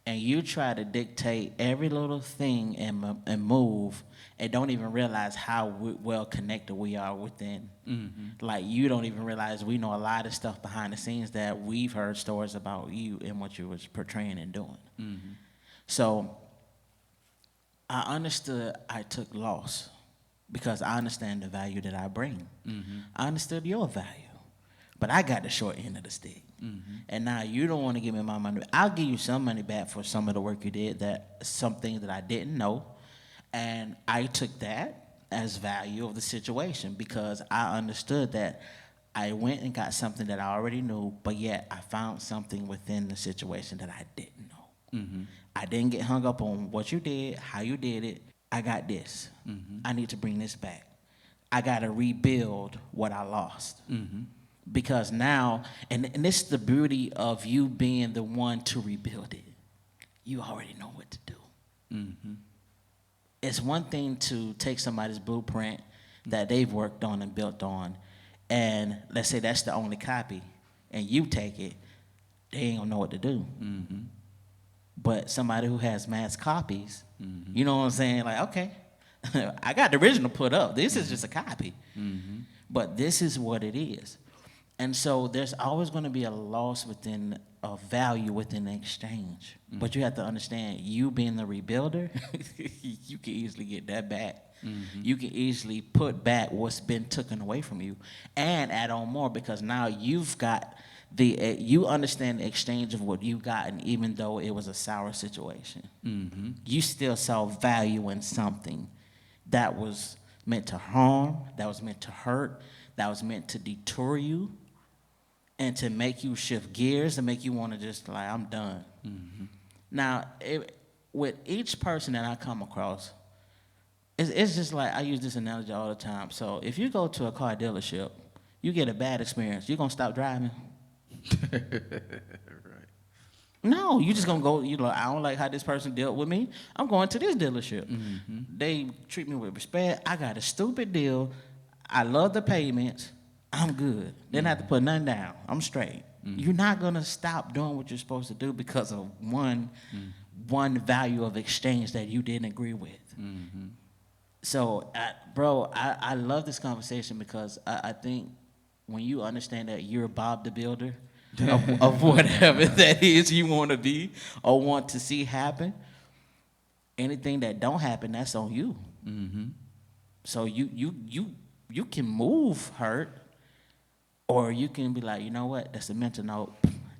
And you try to dictate every little thing and move, and don't even realize how well connected we are within. Like, you don't even realize we know a lot of stuff behind the scenes that we've heard stories about you and what you was portraying and doing. So I understood I took loss because I understand the value that I bring. I understood your value, but I got the short end of the stick. And now you don't want to give me my money. I'll give you some money back for some of the work you did, that something that I didn't know. And I took that as value of the situation because I understood that I went and got something that I already knew, but yet I found something within the situation that I didn't know. I didn't get hung up on what you did, how you did it. I got this. I need to bring this back. I got to rebuild what I lost. Because now, and this is the beauty of you being the one to rebuild it. You already know what to do. It's one thing to take somebody's blueprint that they've worked on and built on, and let's say that's the only copy, and you take it, they ain't gonna know what to do. But somebody who has mass copies, you know what I'm saying? Like, okay, I got the original put up. This is just a copy. But this is what it is. And so there's always going to be a loss within a value within the exchange. But you have to understand, you being the rebuilder, you can easily get that back. You can easily put back what's been taken away from you and add on more, because now you've got you understand the exchange of what you got, and even though it was a sour situation, you still saw value in something that was meant to harm, that was meant to hurt, that was meant to deter you, and to make you shift gears and make you want to just like, I'm done. Now, with each person that I come across, it's just like, I use this analogy all the time. So if you go to a car dealership, you get a bad experience, you're going to stop driving? No, you just going to go, you know, I don't like how this person dealt with me. I'm going to this dealership. They treat me with respect. I got a stupid deal. I love the payments. I'm good. They don't have to put nothing down. I'm straight. You're not going to stop doing what you're supposed to do because of one value of exchange that you didn't agree with. So, I love this conversation because I think when you understand that you're Bob the Builder of whatever that is you want to be or want to see happen, anything that don't happen, that's on you. So you can move hurt, or you can be like, you know what? That's a mental note.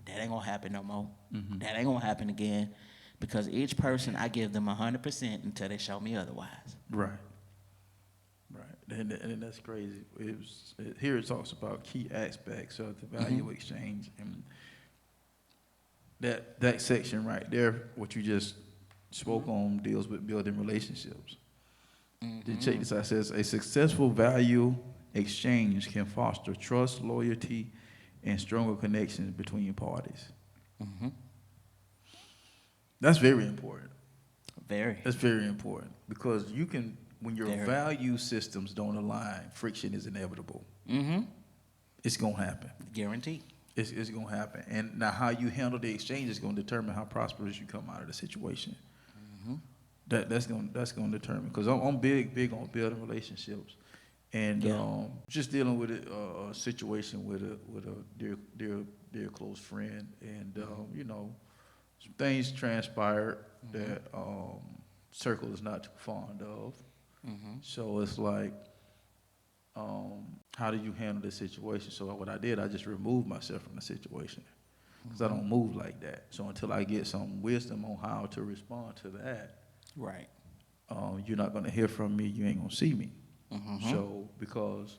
That ain't gonna happen no more. That ain't gonna happen again, because each person I give them 100% until they show me otherwise. Right. And that's crazy. Here it talks about key aspects of the value exchange, and that section right there, what you just spoke on, deals with building relationships. Check this out. It says a successful value exchange can foster trust, loyalty, and stronger connections between parties. That's very important. That's very important, because you can, when your value systems don't align, friction is inevitable. It's gonna happen. Guaranteed. It's gonna happen. And now how you handle the exchange is gonna determine how prosperous you come out of the situation. That's gonna determine, because I'm big on building relationships, and just dealing with a situation with a dear close friend, and you know, some things transpired that circle is not too fond of. So it's like, how do you handle this situation? So what I did, I just removed myself from the situation, because I don't move like that. So until I get some wisdom on how to respond to that, Right. You're not gonna hear from me. You ain't gonna see me. So because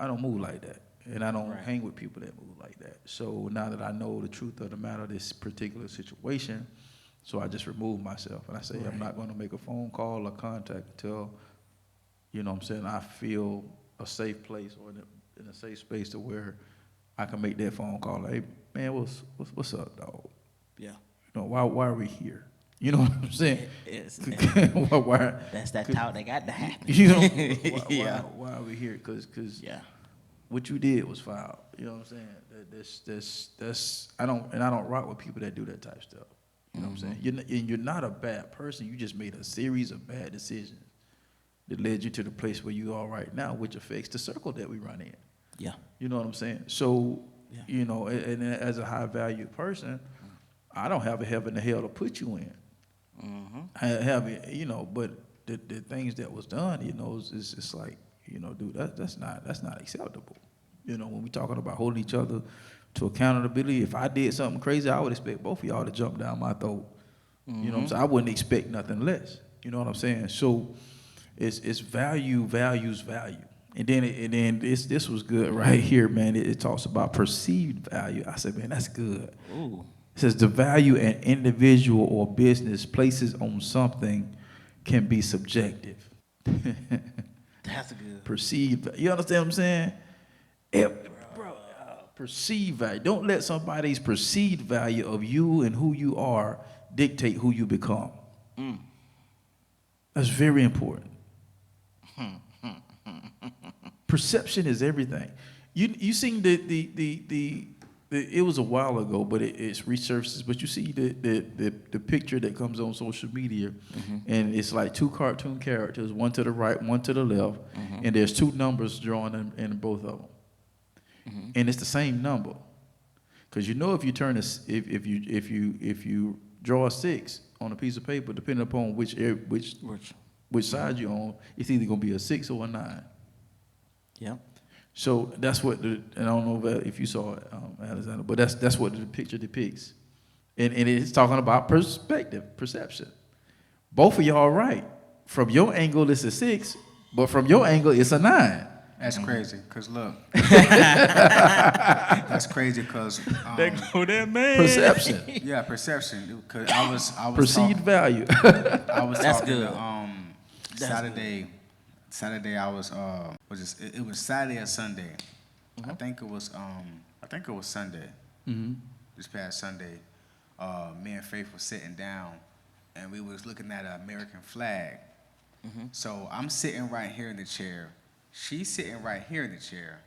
I don't move like that, and I don't hang with people that move like that. So now that I know the truth of the matter of this particular situation, so I just remove myself, and I say I'm not gonna make a phone call or contact until, you know what I'm saying, I feel a safe place or in a safe space to where I can make that phone call. Hey man, what's up, dog? Yeah. You know, why are we here? You know what I'm saying? Why, that's that talk that got to happen. you know, why are we here? Because what you did was foul. You know what I'm saying? That's I don't rock with people that do that type stuff. You know what I'm saying? You're not a bad person. You just made a series of bad decisions that led you to the place where you are right now, which affects the circle that we run in. Yeah. You know what I'm saying? So, you know, and as a high value person, I don't have a heaven to hell to put you in. I have it, you know, but the things that was done, you know, it's just like, you know, dude, that's not acceptable. You know, when we talking about holding each other to accountability, if I did something crazy, I would expect both of y'all to jump down my throat. You know what I'm saying? I wouldn't expect nothing less. You know what I'm saying? So it's values. And then this was good right here, man. It talks about perceived value. I said, man, that's good. Ooh. It says the value an individual or business places on something can be subjective. That's good. Perceived. You understand what I'm saying? Perceived value. Don't let somebody's perceived value of you and who you are dictate who you become. That's very important. Perception is everything. You seen the it was a while ago, but it's resurfaces. But you see the picture that comes on social media, and it's like two cartoon characters, one to the right, one to the left, and there's two numbers drawn in both of them, and it's the same number. Because you know, if you turn if you draw a 6 on a piece of paper, depending upon which side you're on, it's either gonna be a 6 or a 9. Yeah. So that's what and I don't know if you saw it, Alexander, but that's what the picture depicts, and it's talking about perception. Both of y'all are right. From your angle, it's a 6, but from your angle, it's a 9. That's crazy, cause look, that's crazy, cause Perception. Yeah, perception. Cause I was Perceived value. I was That's talking good. To, Saturday I was it was Saturday or Sunday. I think it was Sunday. This past Sunday, me and Faith was sitting down, and we was looking at an American flag. So I'm sitting right here in the chair. She's sitting right here in the chair,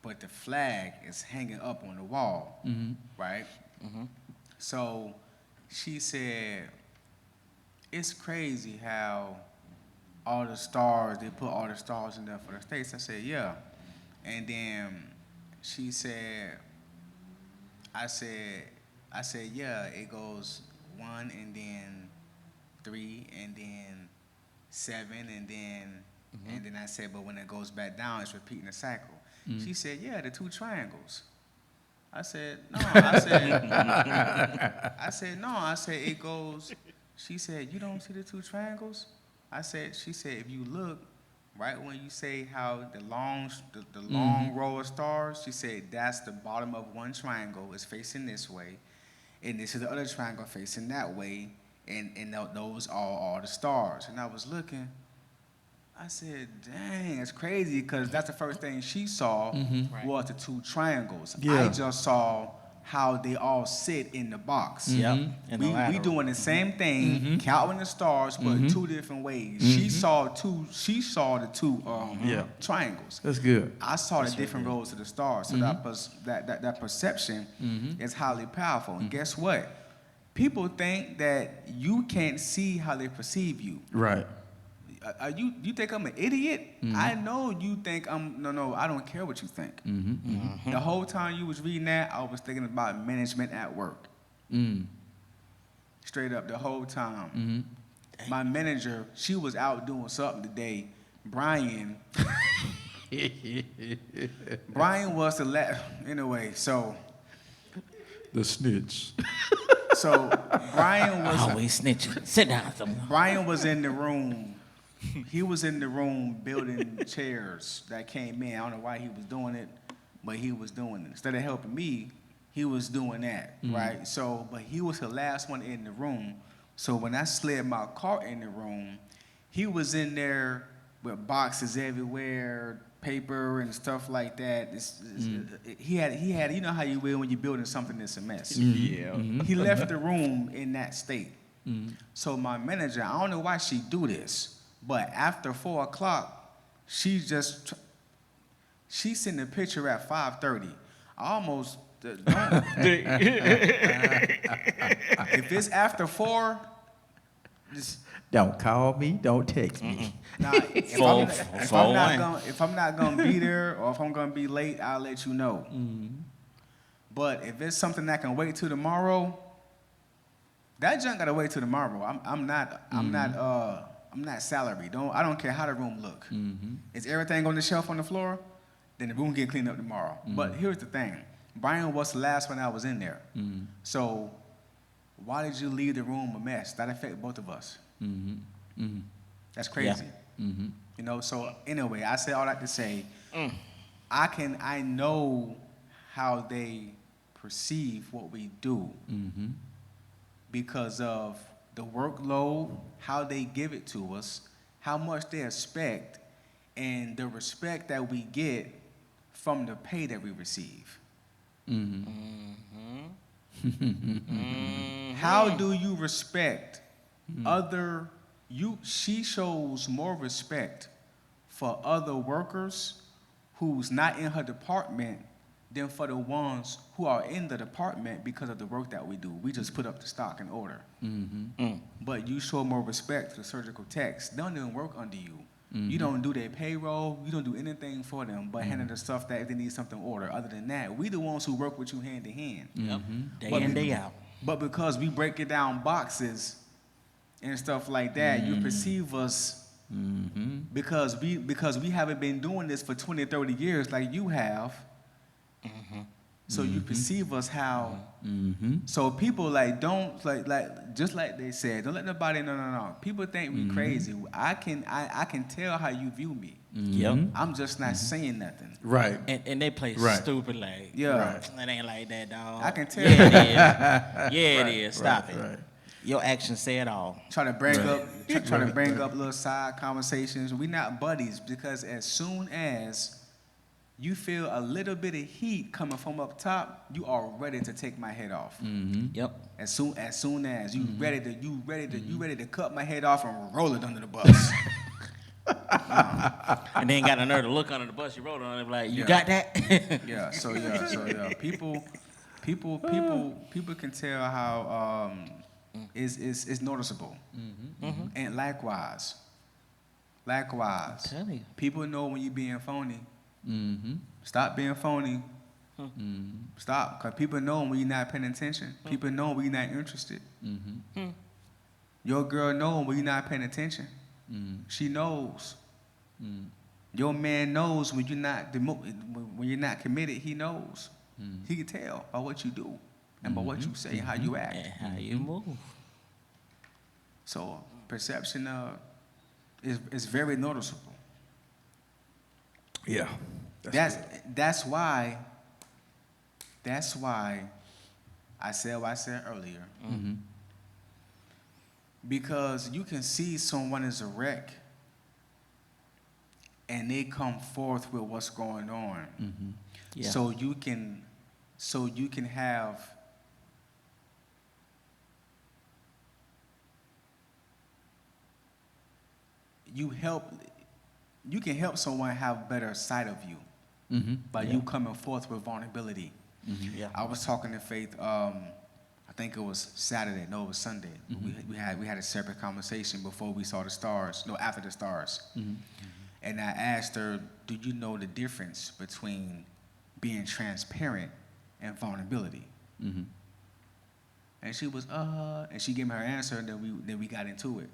but the flag is hanging up on the wall, right? So she said, "It's crazy how all the stars, they put all the stars in there for the states." I said, "Yeah." And then she said, I said, "Yeah, it goes 1 and then 3 and then 7, and then I said, but when it goes back down, it's repeating the cycle. She said, yeah, the 2 triangles. I said, no. I said, no. I said, it goes. She said, you don't see the 2 triangles? She said, if you look, right when you say how the long row of stars, she said, that's the bottom of one triangle is facing this way, and this is the other triangle facing that way, and those are all the stars. And I was looking. I said, dang, it's crazy, because that's the first thing she saw was the 2 triangles. Yeah. I just saw how they all sit in the box. Yep. We doing the same thing, counting the stars, but 2 different ways. She saw the 2 triangles. That's good. I saw the different rows of the stars. So that perception is highly powerful. And guess what? People think that you can't see how they perceive you. Right. You think I'm an idiot? I know you think I'm. No, I don't care what you think. The whole time you was reading that, I was thinking about management at work. Straight up, the whole time. My manager, she was out doing something today. Brian was the last. Anyway, so. The snitch. So Brian was always snitching. Sit down somewhere. Brian was in the room. He was in the room building chairs that came in. I don't know why he was doing it, but he was doing it. Instead of helping me, he was doing that, right? So, but he was the last one in the room. So when I slid my cart in the room, he was in there with boxes everywhere, paper and stuff like that. He had. You know how you will when you're building something that's a mess. Yeah. He left the room in that state. So my manager, I don't know why she do this. But after 4 o'clock, she sent a picture at 5:30. I almost if it's after 4, just Don't call me. Don't text me. nah, if I'm not gonna be there or if I'm gonna be late, I'll let you know. But if it's something that can wait till tomorrow, that junk gotta wait till tomorrow. I'm not salary. I don't care how the room look. Is everything on the shelf on the floor? Then the room get cleaned up tomorrow. But here's the thing. Brian was the last one I was in there. So why did you leave the room a mess? That affected both of us. That's crazy. You know, so anyway, I say all that to say, I know how they perceive what we do because of the workload, how they give it to us, how much they expect, and the respect that we get from the pay that we receive. How do you respect other? She shows more respect for other workers who's not in her department than for the ones who are in the department because of the work that we do. We just put up the stock in order. But you show more respect to the surgical techs. They don't even work under you. You don't do their payroll. You don't do anything for them but handle the stuff that if they need something order. Other than that, we the ones who work with you hand to hand. Day in, day out. But because we break it down boxes and stuff like that, you perceive us because we haven't been doing this for 20, 30 years like you have. So you perceive us how. So people don't just like they said, don't let nobody no. People think we crazy. I can tell how you view me. I'm just not saying nothing. Right. And they play stupid like, Yeah. It ain't like that, dog. I can tell. Yeah, it is. Stop it. Right. Your actions say it all. Try to bring up little side conversations. We not buddies because as soon as you feel a little bit of heat coming from up top, you are ready to take my head off. Yep. As soon as you ready to cut my head off and roll it under the bus. And then got a nerve to look under the bus. You rolled on it like, you got that? So people can tell how it's noticeable. And likewise, I'm telling you. people know when you're being phony. Stop being phony. Stop, because people know when you're not paying attention. People know when you're not interested. Your girl know when you're not paying attention. She knows. Your man knows when you're not when you're not committed. He knows. He can tell by what you do and by what you say, how you act, And how you move. So perception is very noticeable. Yeah. That's why I said what I said earlier. Because you can see someone is a wreck and they come forth with what's going on. Yeah. So you can have you can help someone have better sight of you by you coming forth with vulnerability. Yeah. I was talking to Faith. I think it was Saturday. No, it was Sunday. We had a separate conversation before we saw the stars. No, after the stars. And I asked her, "Do you know the difference between being transparent and vulnerability?" And she was, and she gave me her answer, and then we got into it.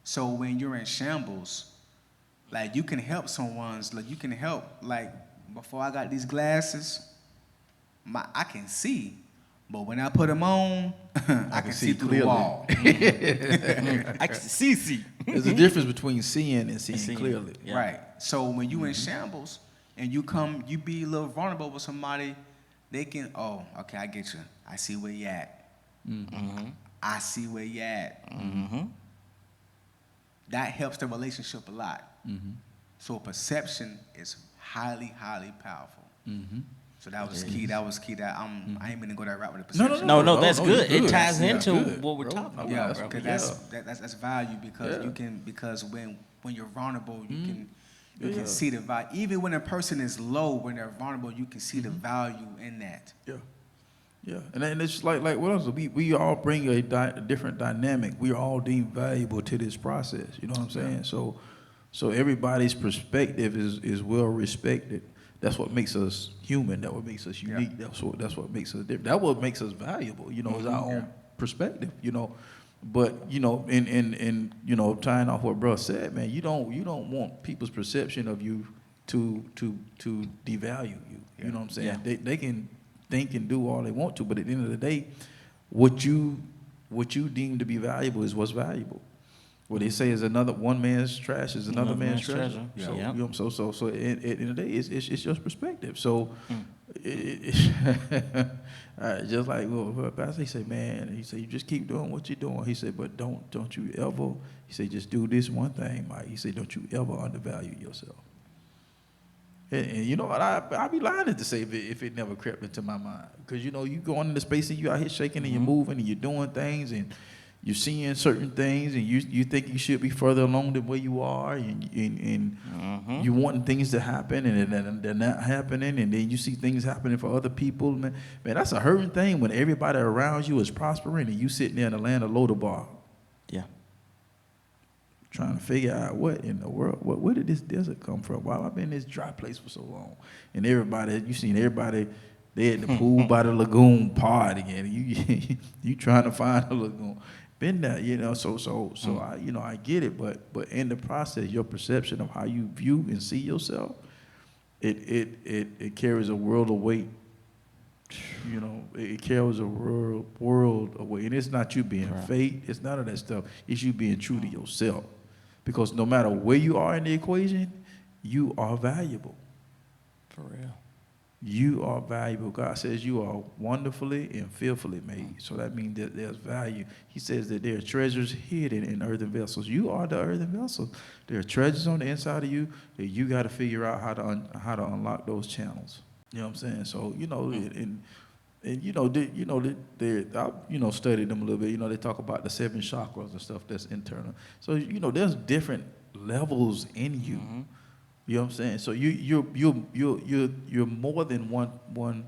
So when you're in shambles, like you can help like before I got these glasses, I can see, but when I put them on, I can see through the wall. I can see. There's a difference between seeing and seeing clearly. Yeah. Right. So when you in shambles and you be a little vulnerable with somebody, they can, okay, I get you. I see where you at. I see where you at. That helps the relationship a lot. So perception is highly, highly powerful. So that was key. That I ain't gonna go that route with the perception. No, that's no, good. you're It good. ties That's into good, what we're bro. talking Yeah, about, bro. because that's value because when you're vulnerable, you can see the value. Even when a person is low, when they're vulnerable, you can see the value in that. Yeah, and it's like what else? We all bring a different dynamic. We are all deemed valuable to this process. You know what I'm saying? So everybody's perspective is well respected. That's what makes us human. That what makes us unique. That's what makes us different. That what makes us valuable. You know, is our own perspective. You know, but you know, in you know, tying off what bro said, man, you don't want people's perception of you to devalue you. You know what I'm saying? Yeah. They can think and do all they want to, but at the end of the day, what you deem to be valuable is what's valuable. What they say is one man's trash is another man's treasure. Yeah. So, you know, so at the end of the day, it's your perspective. So, just like Pastor, he said, man, he said, you just keep doing what you're doing. He said, but don't you ever, he said, just do this one thing, Mike. He said, don't you ever undervalue yourself. And you know what, I'd be lying to say if it never crept into my mind. Because, you know, you going into space and you out here shaking and you're moving and you're doing things and you're seeing certain things and you think you should be further along than where you are and you wanting things to happen and they're not happening, and then you see things happening for other people. Man, that's a hurting thing when everybody around you is prospering and you sitting there in the land of Lodabar. Yeah. Trying to figure out what in the world, where did this desert come from? Why have I been in this dry place for so long? And everybody, you seen everybody, they at the pool by the lagoon partying, and you trying to find a lagoon. Been there, you know. So I get it, but in the process, your perception of how you view and see yourself, it carries a world of weight. You know, it carries a world of weight, and it's not you being fake. It's none of that stuff. It's you being true to yourself. Because no matter where you are in the equation, you are valuable. For real. You are valuable. God says you are wonderfully and fearfully made. So that means that there's value. He says that there are treasures hidden in earthen vessels. You are the earthen vessel. There are treasures on the inside of you that you got to figure out how to unlock those channels. You know what I'm saying? So, you know, I studied them a little bit. You know, they talk about the 7 chakras and stuff that's internal. So, you know, there's different levels in you. You know what I'm saying? So you're more than one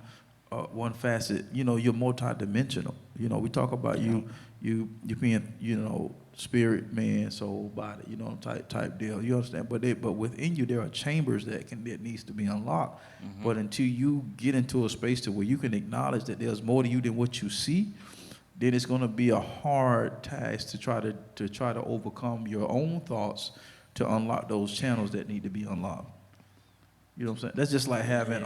facet. You know, you're multidimensional. You know, we talk about you being, you know, spirit, man, soul, body, you know, type deal. You understand? But within you there are chambers that needs to be unlocked. But until you get into a space to where you can acknowledge that there's more to you than what you see, then it's going to be a hard task to try to overcome your own thoughts to unlock those channels that need to be unlocked. You know what I'm saying? That's just like having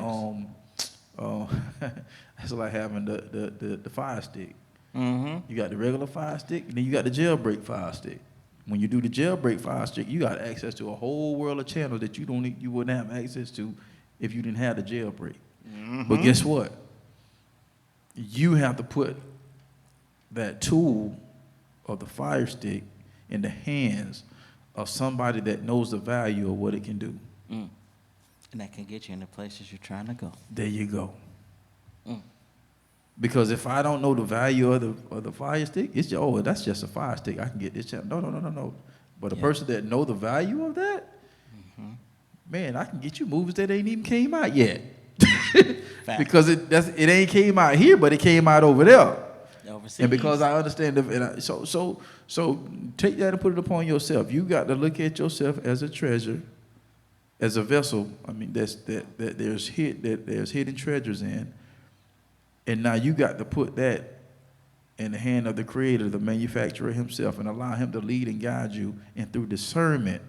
that's like having the fire stick. You got the regular fire stick, and then you got the jailbreak fire stick. When you do the jailbreak fire stick, you got access to a whole world of channels that you wouldn't have access to if you didn't have the jailbreak. But guess what? You have to put that tool of the fire stick in the hands of somebody that knows the value of what it can do. And that can get you in the places you're trying to go. There you go. Because if I don't know the value of the fire stick, it's just, that's just a fire stick. I can get this channel. No. But a person that know the value of that, man, I can get you movies that ain't even came out yet. Because it ain't came out here, but it came out over there. Overseas. And because I understand so take that and put it upon yourself. You got to look at yourself as a treasure, as a vessel. I mean, that there's hidden treasures in. And now you got to put that in the hand of the creator, the manufacturer himself, and allow him to lead and guide you, and through discernment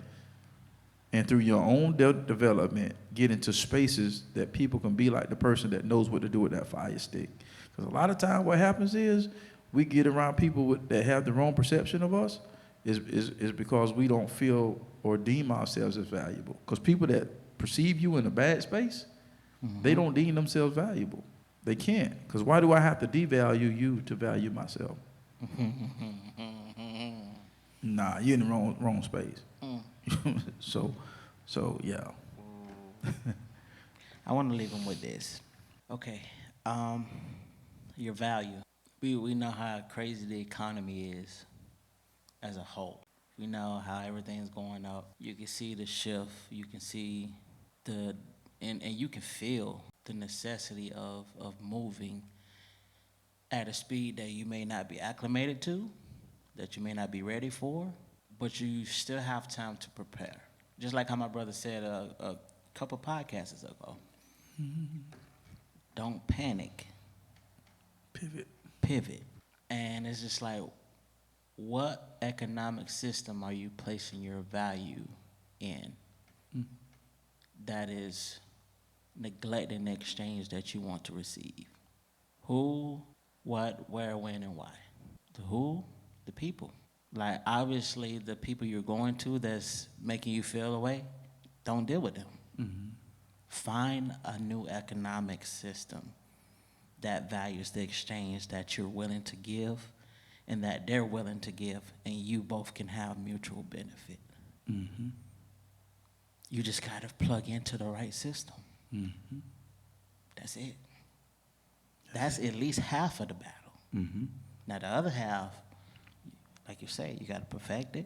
and through your own development, get into spaces that people can be like the person that knows what to do with that fire stick. Because a lot of times what happens is we get around people that have the wrong perception of us is because we don't feel or deem ourselves as valuable. Because people that perceive you in a bad space, they don't deem themselves valuable. They can't. Because why do I have to devalue you to value myself? Nah, you're in the wrong space. So yeah. I want to leave them with this. Okay. Your value. We know how crazy the economy is as a whole. We know how everything's going up. You can see the shift. You can see and you can feel the necessity of moving at a speed that you may not be acclimated to, that you may not be ready for, but you still have time to prepare. Just like how my brother said a couple podcasts ago. Don't panic. Pivot. And it's just like, what economic system are you placing your value in that is neglecting the exchange that you want to receive? Who, what, where, when, and why? The who? The people. Like, obviously, the people you're going to that's making you feel away, don't deal with them. Find a new economic system that values the exchange that you're willing to give and that they're willing to give, and you both can have mutual benefit. You just got to plug into the right system. That's it. That's at least half of the battle. Now, the other half, like you say, you got to perfect it.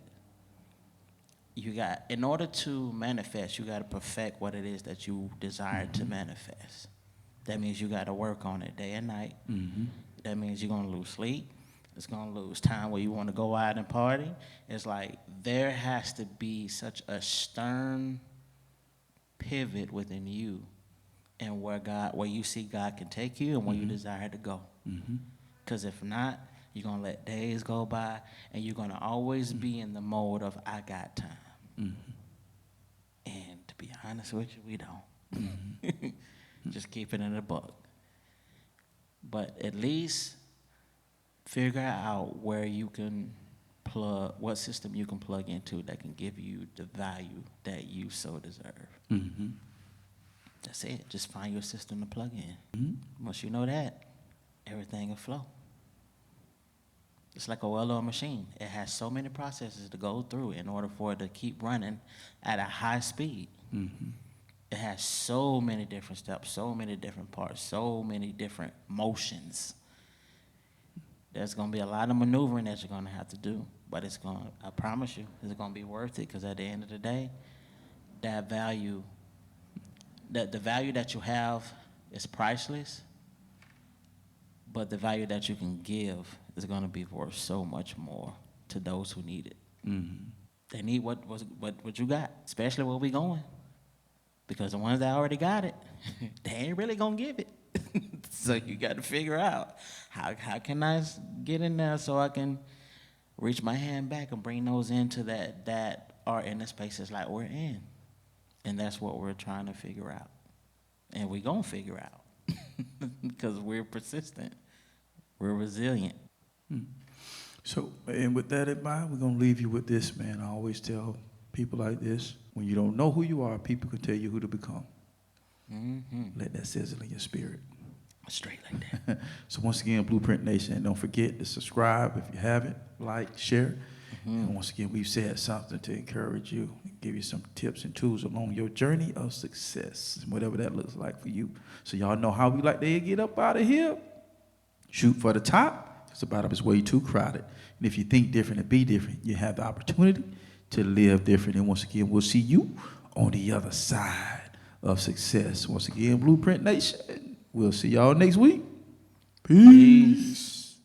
In order to manifest, you got to perfect what it is that you desire to manifest. That means you got to work on it day and night. That means you're going to lose sleep. It's going to lose time where you want to go out and party. It's like there has to be such a stern pivot within you and where you see God can take you and where you desire to go. Because if not, you're going to let days go by and you're going to always be in the mode of, I got time. And to be honest with you, we don't. Just keep it in the book. But at least figure out where you can what system you can plug into that can give you the value that you so deserve. That's it. Just find your system to plug in. Once you know that, everything will flow. It's like a well-oiled machine. It has so many processes to go through in order for it to keep running at a high speed. It has so many different steps, so many different parts, so many different motions. There's going to be a lot of maneuvering that you're going to have to do, but I promise you, it's going to be worth it, because at the end of the day, that value, the value that you have is priceless, but the value that you can give is going to be worth so much more to those who need it. They need what you got, especially where we going. Because the ones that already got it, they ain't really going to give it. So you got to figure out how can I get in there so I can reach my hand back and bring those into that are in the spaces like we're in. And that's what we're trying to figure out. And we're going to figure out because we're persistent. We're resilient. So, and with that in mind, we're going to leave you with this, man. I always tell people like this, when you don't know who you are, people can tell you who to become. Let that sizzle in your spirit. Straight like that. So once again, Blueprint Nation, don't forget to subscribe if you haven't, like, share. And once again, we've said something to encourage you, give you some tips and tools along your journey of success, whatever that looks like for you. So y'all know how we like to get up out of here. Shoot for the top. It's about it's way too crowded. And if you think different and be different, you have the opportunity to live different. And once again, we'll see you on the other side of success. Once again, Blueprint Nation, we'll see y'all next week. Peace.